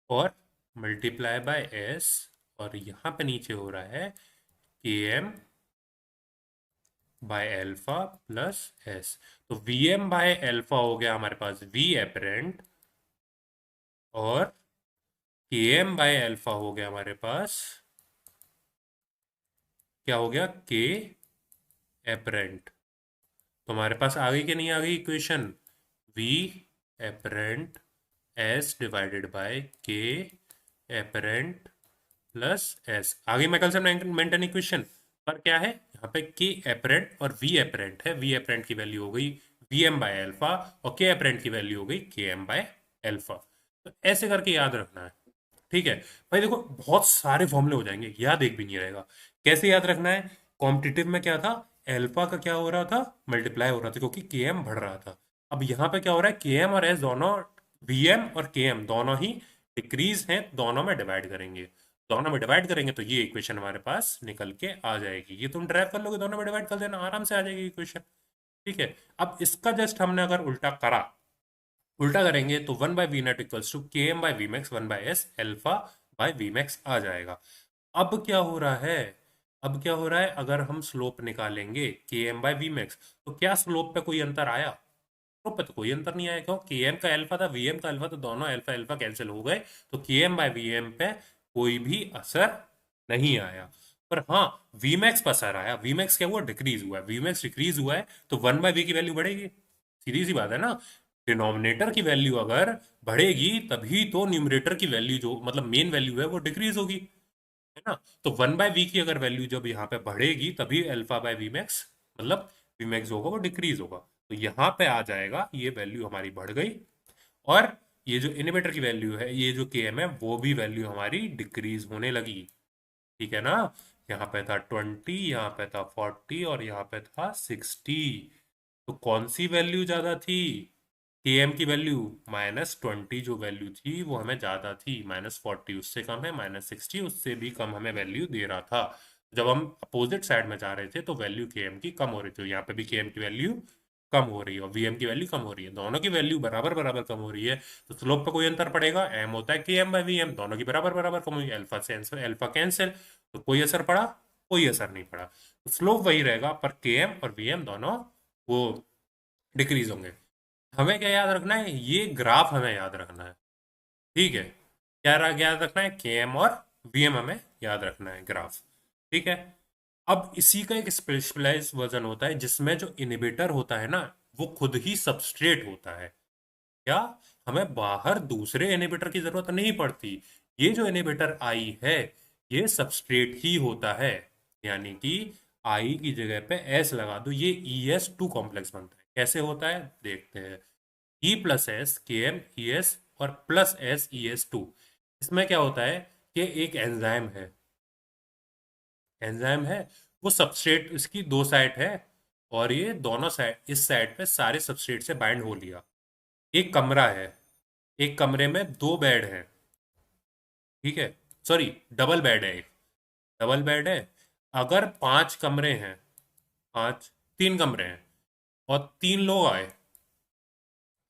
और मल्टीप्लाई बाय एस, और यहाँ पे नीचे हो रहा है K M by alpha plus S. तो वी एम बाय एल्फा हो गया हमारे पास वी एपरेंट, और के एम बाय एल्फा हो गया हमारे पास, क्या हो गया? के एपरेंट। तो हमारे पास आ गई कि नहीं आ गई equation? V apparent S divided by K apparent plus S. आ गई मैकलसन मेंटन इक्वेशन। पर क्या है यहाँ पे? के एपरेंट और वी एपरेंट है। वी एपरेंट की वैल्यू हो गई वी एम बाय एल्फा, और के एपरेंट की वैल्यू हो गई के एम बाय एल्फा। तो ऐसे करके याद रखना है। ठीक है भाई, देखो बहुत सारे फॉर्मूले हो जाएंगे, याद एक भी नहीं रहेगा। कैसे याद रखना है? कॉम्पिटिटिव में क्या था? एल्फा का क्या हो रहा था? मल्टीप्लाई हो रहा था, क्योंकि के एम बढ़ रहा था। अब यहाँ पे क्या हो रहा है? के एम और एस दोनों, वी एम और के एम दोनों ही डिक्रीज हैं, दोनों में डिवाइड करेंगे। दोनों में डिवाइड करेंगे तो ये इक्वेशन हमारे पास निकल के आ जाएगी। ये तुम ड्राइव कर लोगे, दोनों में डिवाइड कर देना, आराम से आ जाएगी इक्वेशन। ठीक है, अब इसका जस्ट हमने अगर उल्टा करा, उल्टा करेंगे तो one by V net equals to K M by V max one by S alpha by V max आ जाएगा। अब क्या हो रहा है? अब क्या हो रहा है? अगर हम स्लोप निकालेंगे के एम बाई वी मैक्स, तो क्या स्लोप पे कोई अंतर आया? स्लोप पे तो कोई अंतर नहीं आया, क्यों? के एम का एल्फा था, वी एम का अल्फा, तो दोनों अल्फा अल्फा कैंसिल हो गए, तो के एम बाई वी एम पे कोई भी असर नहीं आया। पर हाँ, वी मैक्स पर असर आया। वी मैक्स क्या हुआ? डिक्रीज हुआ है। वी मैक्स डिक्रीज हुआ है तो वन बाई वी की वैल्यू बढ़ेगी। सीधी सी बात है ना। डिनोमिनेटर की वैल्यू अगर बढ़ेगी तभी तो न्यूमरेटर की वैल्यू, जो मतलब मेन वैल्यू है, वो डिक्रीज होगी, है ना। तो वन बाय वी की अगर वैल्यू जब यहाँ पे बढ़ेगी तभी अल्फा बाय वी मैक्स, मतलब वी मैक्स होगा वो डिक्रीज होगा। तो यहाँ पे आ जाएगा, ये वैल्यू हमारी बढ़ गई, और ये जो इनिवेटर की वैल्यू है, ये जो के एम है, वो भी वैल्यू हमारी डिक्रीज होने लगी। ठीक है ना। यहाँ पे था 20, यहाँ पे था 40, और यहाँ पे था 60। तो कौन सी वैल्यू ज्यादा थी? के एम की वैल्यू -20 जो वैल्यू थी वो हमें ज्यादा थी। -40 उससे कम है, -60 उससे भी कम हमें वैल्यू दे रहा था। जब हम अपोजिट साइड में जा रहे थे तो वैल्यू के एम की कम हो रही थी, यहाँ पे भी के एम की वैल्यू कम हो रही है और वी एम की वैल्यू कम हो रही है। दोनों की वैल्यू बराबर बराबर कम हो रही है, तो स्लोप पे कोई अंतर पड़ेगा? एम होता है K M by V M, दोनों की बराबर बराबर कम हुई, अल्फा से अल्फा कैंसिल, तो कोई असर पड़ा? कोई असर नहीं पड़ा। तो स्लोप वही रहेगा, पर के एम और वी एम दोनों वो डिक्रीज होंगे। हमें क्या याद रखना है? ये ग्राफ हमें याद रखना है। ठीक है, क्या याद रखना है? के एम और वी एम हमें याद रखना है, ग्राफ। ठीक है, अब इसी का एक स्पेशलाइज्ड वर्जन होता है जिसमें जो इनिबिटर होता है ना, वो खुद ही सबस्ट्रेट होता है। क्या? हमें बाहर दूसरे इनिबिटर की जरूरत नहीं पड़ती। ये जो इनिबिटर आई है, ये सबस्ट्रेट ही होता है। यानी कि आई की जगह पे एस लगा दो, ये ES2 कॉम्प्लेक्स बनता है। कैसे होता है देखते हैं। E+S KMES और +SES2। इसमें क्या होता है कि एक एंजाइम है, एंजाइम है, वो सबस्ट्रेट, इसकी दो साइड है, और ये दोनों साइड, इस साइड पे सारे सबस्ट्रेट से बाइंड हो लिया। एक कमरा है, एक कमरे में दो बेड हैं। ठीक है, सॉरी, डबल बेड है एक, डबल बेड है। अगर 5 कमरे हैं, पांच, 3 कमरे हैं, और 3 लोग आए,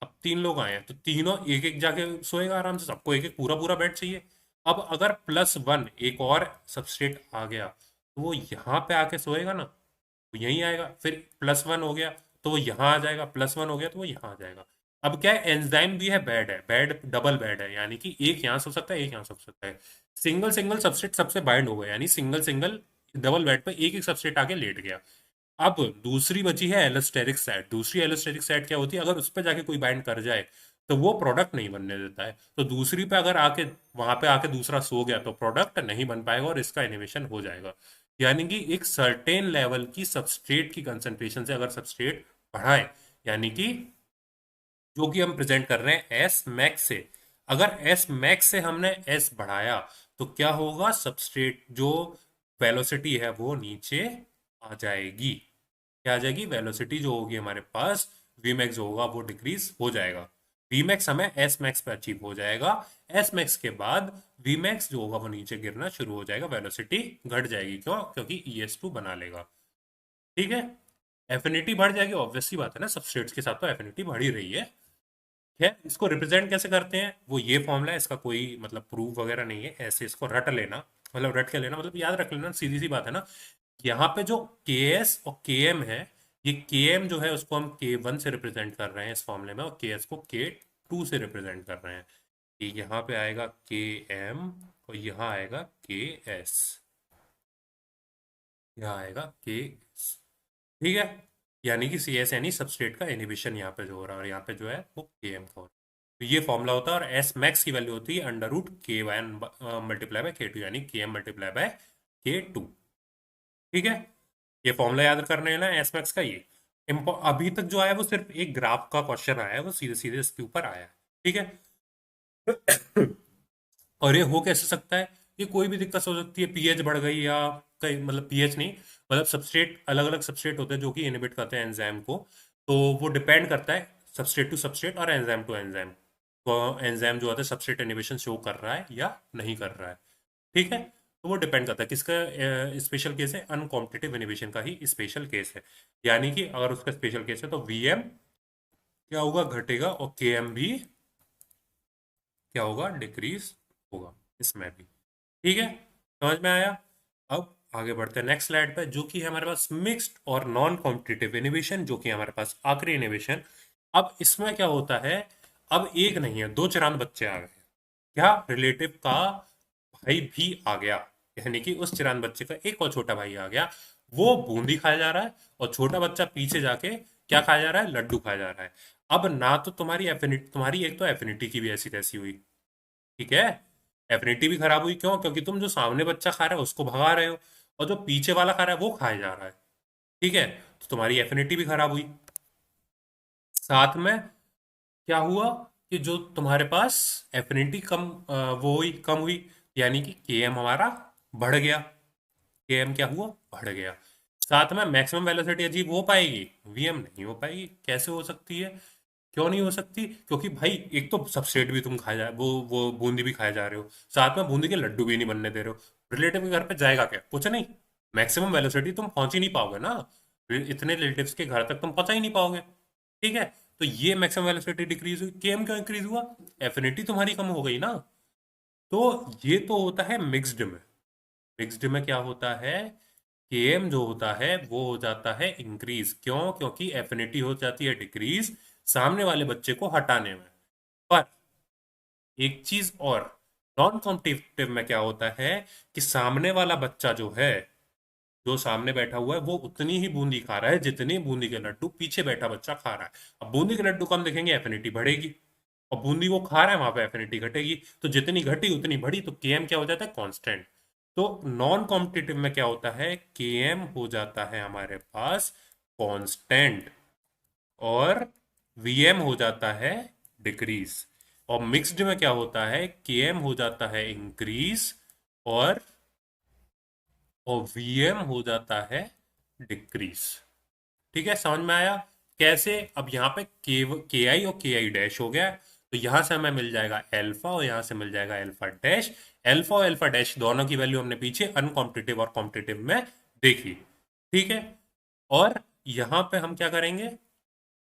अब 3 लोग आए हैं तो तीनों एक एक जाके सोएगा आराम से, सबको एक एक पूरा पूरा बेड चाहिए। अब अगर +1 एक और सबस्ट्रेट आ गया तो वो यहाँ पे आके सोएगा ना, वो यहीं आएगा। फिर +1 हो गया तो वो यहाँ आ जाएगा, +1 हो गया तो वो यहाँ आ जाएगा। अब क्या है, एंजाइम भी है, बेड है, बेड डबल बेड है, यानी कि एक यहाँ सो सकता है, एक यहाँ सो सकता है। सिंगल सिंगल सबस्ट्रेट सबसे बाइंड हो गया, यानी सिंगल सिंगल डबल बेड पे एक एक सबस्ट्रेट आके लेट गया। अब दूसरी बची है एलोस्टेरिक साइड। दूसरी एलोस्टेरिक साइड क्या होती है? अगर उस पर जाके कोई बाइंड कर जाए तो वो प्रोडक्ट नहीं बनने देता है। तो दूसरी पे अगर आके, वहां पे आके दूसरा सो गया तो प्रोडक्ट नहीं बन पाएगा और इसका इनिवेशन हो जाएगा। यानी कि एक सर्टेन लेवल की सबस्ट्रेट की कंसंट्रेशन से अगर सबस्ट्रेट बढ़ाए, यानी कि जो कि हम प्रेजेंट कर रहे हैं एस मैक्स से, अगर एस मैक्स से हमने एस बढ़ाया तो क्या होगा, सबस्ट्रेट जो वेलोसिटी है वो नीचे आ जाएगी। क्या आ जाएगी, वेलोसिटी जो होगी हमारे पास वी मैक्स होगा वो डिक्रीज हो जाएगा। वी मैक्स हमें एस मैक्स पे अचीव हो जाएगा। एस मैक्स के बाद वी मैक्स जो होगा वो नीचे गिरना शुरू हो जाएगा, वेलोसिटी घट जाएगी। क्यों? क्योंकि ES2 बना लेगा। ठीक है, एफिनिटी बढ़ जाएगी, ऑब्वियस सी बात है ना, सबस्ट्रेट्स के साथ तो एफिनिटी बढ़ ही रही है। इसको रिप्रेजेंट कैसे करते हैं, वो ये फॉर्मूला है, इसका कोई मतलब प्रूफ वगैरह नहीं है, ऐसे इसको रट लेना, मतलब रट के लेना, मतलब याद रख लेना, सीधी सी बात है ना। यहाँ पे जो के एस और के एम है, ये के एम जो है उसको हम K1 से रिप्रेजेंट कर रहे हैं इस फॉर्मूले में, और के एस को K2 से रिप्रेजेंट कर रहे हैं। कि यहाँ पे आएगा के एम और यहाँ आएगा के एस, यहाँ आएगा के एस। ठीक है, यानी कि सी एस यानी सबस्ट्रेट का इनिबिशन यहाँ पे जो हो रहा है, और यहाँ पे जो है वो के एम का हो रहा है। तो ये फॉर्मूला होता है, और एस मैक्स की वैल्यू होती है √K1 मल्टीप्लाई बाय K2, यानी के एम मल्टीप्लाई बाय K2। ठीक है, ये फॉर्मूला याद करने है ना एस मैक्स का। ये अभी तक जो आया वो सिर्फ एक ग्राफ का क्वेश्चन आया है, वो सीधे सीधे इसके ऊपर आया है। ठीक है। और ये हो कैसे सकता है, ये कोई भी दिक्कत हो सकती है, पीएच बढ़ गई या कहीं, मतलब पीएच नहीं, मतलब सबस्ट्रेट, अलग अलग सबस्ट्रेट होते हैं जो कि इनहिबिट करते हैं एंजाइम को। तो वो डिपेंड करता है सबस्ट्रेट टू सबस्ट्रेट और एंजाइम टू एंजाइम। तो एंजाइम जो होता है सबस्ट्रेट इनहिबिशन शो कर रहा है या नहीं कर रहा है। ठीक है, तो वो डिपेंड करता है किसका स्पेशल केस है, अनकॉम्पिटिटिव इनहिबिशन का ही स्पेशल केस है। यानी कि अगर उसका स्पेशल केस है तो वीएम क्या होगा, घटेगा, और केएम भी क्या होगा, डिक्रीज होगा इसमें भी। ठीक है, समझ में आया। अब आगे बढ़ते हैं नेक्स्ट स्लाइड पे, जो कि है हमारे पास मिक्स्ड और नॉन कॉम्पिटिटिव इनहिबिशन, जो कि हमारे पास आखिरी इनहिबिशन। अब इसमें क्या होता है, अब एक नहीं है, दो चिरांद बच्चे आ गए। क्या, रिलेटिव का भाई भी आ गया, यानी कि उस चिरांद बच्चे का एक और छोटा भाई आ गया। वो बूंदी खाया जा रहा है, और छोटा बच्चा पीछे जाके क्या खाया जा रहा है, लड्डू खाया जा रहा है। अब ना तो तुम्हारी एफिनिटी, तुम्हारी एक तो एफिनिटी की भी ऐसी तैसी हुई, ठीक है, एफिनिटी भी खराब हुई। क्यों? क्योंकि तुम जो सामने बच्चा खा रहा है उसको भगा रहे हो, और जो पीछे वाला खा रहा है वो खाया जा रहा है। ठीक है, तो तुम्हारी एफिनिटी भी खराब हुई। साथ में क्या हुआ कि जो तुम्हारे पास एफिनिटी कम, वो हुई, कम हुई, यानी कि केएम हमारा बढ़ गया। केएम क्या हुआ, बढ़ गया। साथ में मैक्सिमम वेलोसिटी अचीव हो पाएगी, वीएम नहीं हो पाएगी। कैसे हो सकती है, क्यों नहीं हो सकती? क्योंकि भाई एक तो सबस्ट्रेट भी तुम खाए जा, वो बूंदी भी खाए जा रहे हो, साथ में बूंदी के लड्डू भी नहीं बनने दे रहे हो। रिलेटिव के घर पे जाएगा क्या, कुछ नहीं। मैक्सिमम वेलोसिटी तुम पहुंच ही नहीं पाओगे ना, इतने रिलेटिव्स के घर तक तुम पहुंचा ही नहीं पाओगे। ठीक है, तो ये मैक्सिमम वेलोसिटी डिक्रीज हुई। केएम क्यों इंक्रीज हुआ, एफिनिटी तुम्हारी कम हो गई ना। तो ये तो होता है मिक्स्ड में। मिक्स्ड में क्या होता है, केएम जो होता है वो हो जाता है इंक्रीज। क्यों? क्योंकि एफिनिटी हो जाती है डिक्रीज सामने वाले बच्चे को हटाने में। पर एक चीज और, नॉन कॉम्पिटिटिव में क्या होता है कि सामने वाला बच्चा जो है, जो सामने बैठा हुआ है, वो उतनी ही बूंदी खा रहा है जितनी बूंदी के लड्डू पीछे बैठा बच्चा खा रहा है। अब बूंदी के लड्डू कम दिखेंगे, एफिनिटी बढ़ेगी, और बूंदी वो खा रहा है वहां पे एफिनिटी घटेगी। तो जितनी घटी उतनी बढ़ी, तो केएम क्या हो जाता है, कांस्टेंट। तो नॉन कॉम्पिटिटिव में क्या होता है, केएम हो जाता है हमारे पास कांस्टेंट, और वीएम हो जाता है डिक्रीज। और मिक्स्ड में क्या होता है, केएम हो जाता है इंक्रीज, और वीएम हो जाता है डिक्रीज। ठीक है, समझ में आया कैसे? अब यहाँ पे के आई और के आई डैश हो गया, तो यहां से हमें मिल जाएगा अल्फा, और यहां से मिल जाएगा अल्फा डैश। अल्फा और अल्फा डैश दोनों की वैल्यू हमने पीछे अनकॉम्पिटिटिव और कॉम्पिटिटिव में देखी। ठीक है, और यहां पे हम क्या करेंगे,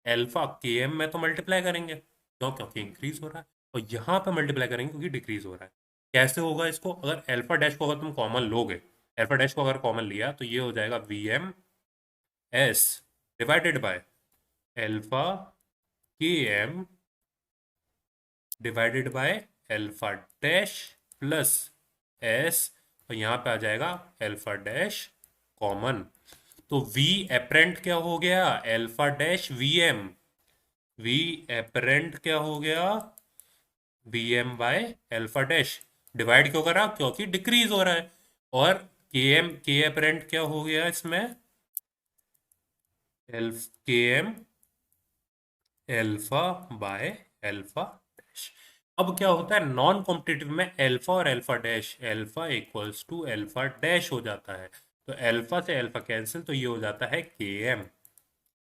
अल्फा के एम में तो मल्टीप्लाई करेंगे, क्यों? क्योंकि इंक्रीज हो रहा है, और यहाँ पे मल्टीप्लाई करेंगे क्योंकि डिक्रीज हो रहा है। कैसे होगा इसको, अगर अल्फा डैश को अगर तुम कॉमन लोगे, अल्फा डैश को अगर कॉमन लिया तो ये हो जाएगा V M S divided by alpha K M divided by alpha dash plus S, और यहाँ पे आ जाएगा अल्फा डैश कॉमन। तो वी एपरेंट क्या हो गया, alpha dash V M. V apparent क्या हो गया, V M by alpha dash. Divide क्यों करा, क्योंकि डिक्रीज हो रहा है। और के अपरेंट क्या हो गया इसमें, K M alpha by alpha dash. अब क्या होता है नॉन कॉम्पिटिटिव में, एल्फा और alpha dash, alpha equals to alpha dash हो जाता है, तो एल्फा से एल्फा कैंसिल, तो ये हो जाता है के एम।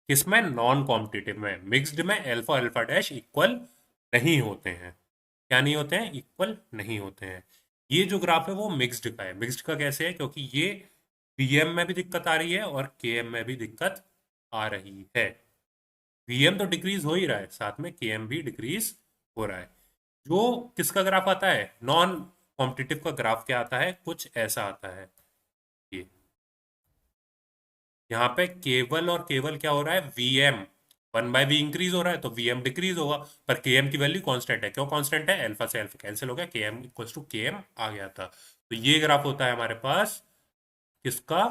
किसमें, नॉन कॉम्पिटिटिव में। मिक्स्ड में एल्फा अल्फा डैश इक्वल नहीं होते हैं। क्या नहीं होते हैं, इक्वल नहीं होते हैं। ये जो ग्राफ है वो मिक्स्ड का है। मिक्स्ड का कैसे है, क्योंकि ये वीएम में भी दिक्कत आ रही है और केएम में भी दिक्कत आ रही है। वीएम तो डिक्रीज हो ही रहा है, साथ में केएम भी डिक्रीज हो रहा है। जो किसका ग्राफ आता है, नॉन कॉम्पिटिटिव का ग्राफ क्या आता है, कुछ ऐसा आता है। ये यहाँ पे केवल और केवल क्या हो रहा है, वीएम 1/v इंक्रीज हो रहा है तो वीएम डिक्रीज होगा, पर केएम की वैल्यू कांस्टेंट है। क्यों कांस्टेंट है, अल्फा से अल्फा कैंसिल हो गया, केएम इक्वल्स टू केएम आ गया था। तो ये ग्राफ होता है हमारे पास किसका,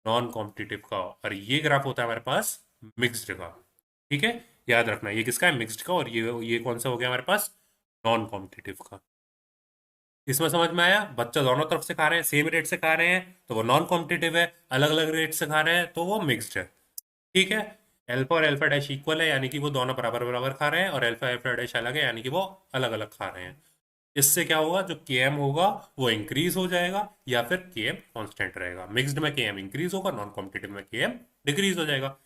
नॉन कॉम्पिटिटिव का, और ये ग्राफ होता है हमारे पास मिक्स्ड का। ठीक है, याद रखना ये किसका है, मिक्स्ड का, और ये कौन सा हो गया हमारे पास, नॉन कॉम्पिटिटिव का। इसमें समझ में आया, बच्चा दोनों तरफ से खा रहे हैं, सेम रेट से खा रहे हैं तो वो नॉन कॉम्पिटिटिव है, अलग अलग रेट से खा रहे हैं तो वो मिक्स्ड है। ठीक है, अल्फा और अल्फा डैश इक्वल है यानी कि वो दोनों बराबर बराबर खा रहे हैं, और अल्फा अल्फा डैश अलग है यानी कि वो अलग अलग खा रहे हैं। इससे क्या होगा, जो के एम होगा वो इंक्रीज हो जाएगा या फिर के एम कॉन्स्टेंट रहेगा। मिक्स्ड में के एम इंक्रीज होगा, नॉन कॉम्पिटिटिव में के एम डिक्रीज हो जाएगा।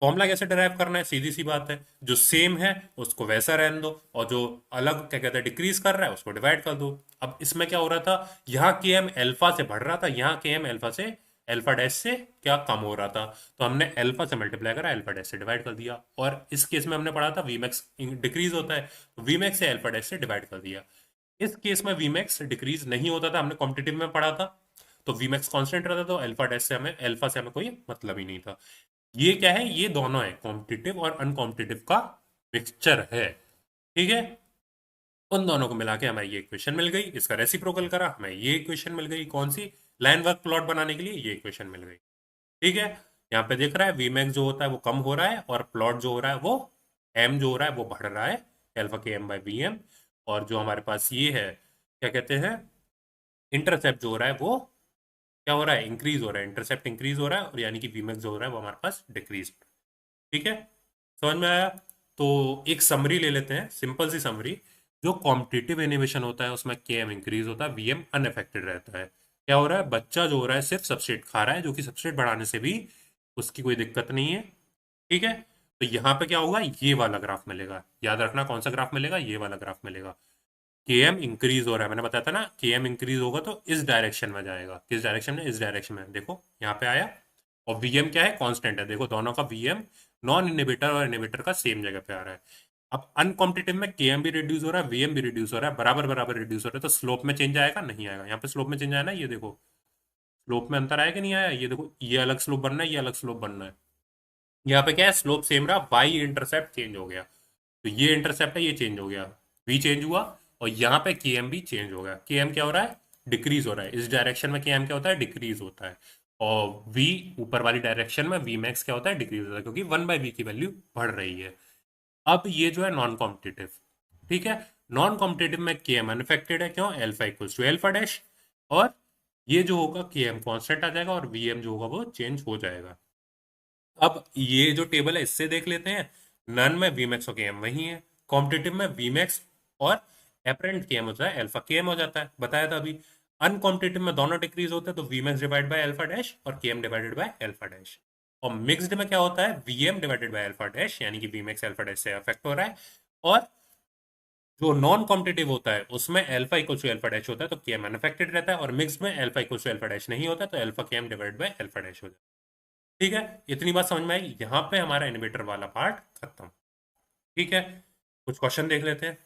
फॉर्मूला कैसे डिराइव करना है, सीधी सी बात है, जो सेम है उसको वैसा रहने दो, और जो अलग क्या कहते हैं डिक्रीज कर रहा है उसको डिवाइड कर दो। अब इसमें क्या हो रहा था, यहाँ के एम अल्फा से बढ़ रहा था, यहाँ के एम अल्फा से अल्फा डैश से क्या कम हो रहा था, तो हमने अल्फा से मल्टीप्लाई करा, अल्फा डैश से डिवाइड कर दिया। और इस केस में हमने पढ़ा था वीमैक्स डिक्रीज होता है, तो वीमैक्स से अल्फा डैश से डिवाइड कर दिया। इस केस में वीमैक्स डिक्रीज नहीं होता था, हमने कॉम्पिटिटिव में पढ़ा था, तो वीमैक्स कांस्टेंट रहता था, तो अल्फा डैश से हमें, अल्फा से हमें कोई मतलब ही नहीं था। ये क्या है, ये दोनों है कॉम्पिटिटिव और अनकॉम्पिटिटिव का मिक्सचर है। ठीक है, उन दोनों को मिला के हमें ये इक्वेशन मिल गई, इसका रेसिप्रोकल करा हमें ये इक्वेशन मिल गई, कौन सी, लाइन वर्क प्लॉट बनाने के लिए ये इक्वेशन मिल गई। ठीक है, यहाँ पे देख रहा है वीमैक्स जो होता है वो कम हो रहा है, और प्लॉट जो हो रहा है वो, एम जो हो रहा है वो बढ़ रहा है, alpha K M by V M. और जो हमारे पास ये है, क्या कहते हैं, इंटरसेप्ट जो हो रहा है वो क्या हो रहा है, इंक्रीज हो रहा है, इंटरसेप्ट इंक्रीज हो रहा है, और यानी कि वीमैक्स जो हो रहा है वो हमारे पास डिक्रीज। ठीक है, समझ में आया। तो एक समरी ले लेते हैं, सिंपल सी समरी। जो कॉम्पिटिटिव एनिमेशन होता है उसमें के एम इंक्रीज होता है, वीएम अनअफेक्टेड रहता है। क्या हो रहा है, बच्चा जो हो रहा है सिर्फ सबस्ट्रेट खा रहा है, जो कि सबस्ट्रेट बढ़ाने से भी उसकी कोई दिक्कत नहीं है। ठीक है, तो यहाँ पे क्या होगा, ये वाला ग्राफ मिलेगा, याद रखना कौन सा ग्राफ मिलेगा, ये वाला ग्राफ मिलेगा। के एम इंक्रीज हो रहा है, मैंने बताया था ना, के एम इंक्रीज होगा तो इस डायरेक्शन में जाएगा, किस डायरेक्शन में, इस डायरेक्शन में, देखो यहाँ पे आया। और वीएम क्या है, कांस्टेंट है, देखो दोनों का वीएम, नॉन इनहिबिटर और इनहिबिटर का सेम जगह पे आ रहा है। अब अनकॉम्पिटिटिव में केएम भी रिड्यूस हो रहा है, वीएम भी रिड्यूस हो रहा है, बराबर बराबर रिड्यूस हो रहा है, तो स्लोप में चेंज आएगा, नहीं आएगा, यहाँ पे स्लोप में चेंज आया ना, ये देखो स्लोप में अंतर आया कि नहीं आया, ये देखो ये अलग स्लोप बनना है, ये अलग स्लोप बनना है। यहाँ पे क्या है, स्लोप सेम रहा, वाई इंटरसेप्ट चेंज हो गया, तो ये इंटरसेप्ट है, ये चेंज हो गया, वी चेंज हुआ, और यहाँ पे के एम भी चेंज हो गया। के एम क्या हो रहा है, डिक्रीज हो रहा है, इस डायरेक्शन में के एम क्या होता है, डिक्रीज होता है। और वी ऊपर वाली डायरेक्शन में वी मैक्स क्या होता है, डिक्रीज होता है, क्योंकि 1/v की वैल्यू बढ़ रही है। अब ये जो है नॉन कॉम्पिटिटिव, ठीक है, नॉन कॉम्पिटिटिव में के एम अनफेक्टेड है, क्यों, alpha equals to alpha dash, और ये जो होगा के एम कॉन्स्टेंट आ जाएगा, और वी एम जो होगा वो चेंज हो जाएगा। अब ये जो टेबल है इससे देख लेते हैं, नन में वीमैक्स और केएम वही है, कॉम्पिटिटिव में वीमैक्स और एपरेंट केएम होता है, अल्फा केएम हो जाता है, बताया था अभी। अनकॉम्पिटिटिव में दोनों डिक्रीज होते हैं, तो V max divide by alpha dash और K M divided by alpha dash. और मिक्स्ड में क्या होता है, V M divided by alpha dash, यानी कि वीमैक्स अल्फा डैश से अफेक्ट हो रहा है। और जो नॉन कॉम्पिटिटिव होता है उसमें alpha equal to alpha dash होता है, तो केएम अनअफेक्टेड रहता है, और मिक्स्ड में alpha equal to alpha dash नहीं होता, तो alpha KM divide by alpha dash हो जाता है। ठीक है, इतनी बात समझ में आई, यहाँ पे हमारा इनहिबिटर वाला पार्ट खत्म। ठीक है, कुछ क्वेश्चन देख लेते हैं।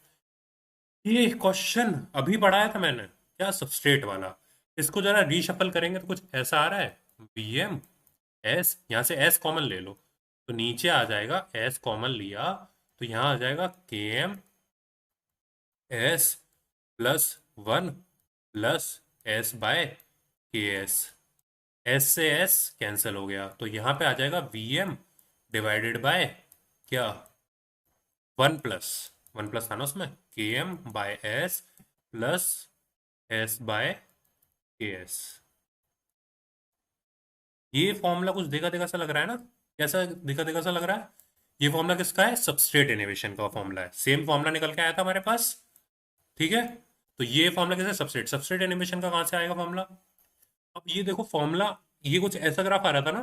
ये क्वेश्चन अभी पढ़ाया था मैंने, क्या, सबस्ट्रेट वाला। इसको जरा रीशफल करेंगे तो कुछ ऐसा आ रहा है, बी एम एस, यहाँ से एस कॉमन ले लो, तो नीचे आ जाएगा, एस कॉमन लिया तो यहाँ आ जाएगा K M S plus 1 plus S by K S से एस कैंसिल हो गया, तो यहाँ पे आ जाएगा वी एम डिवाइडेड बाय क्या, 1 प्लस था ना उसमें, K M by S plus S by K S. ये फॉर्मूला कुछ देखा देखा सा लग रहा है ना, कैसा देखा देखा सा लग रहा है? ये फॉर्मूला किसका है? सबस्ट्रेट इनहिबिशन का फॉर्मूला है, सेम फॉर्मूला निकल के आया था हमारे पास। ठीक है, तो ये फॉर्मूला कैसे? सबस्ट्रेट सबस्ट्रेट एनिमेशन का कहाँ से आएगा फॉर्मूला? अब ये देखो फॉर्मूला, ये कुछ ऐसा ग्राफ आ रहा था ना,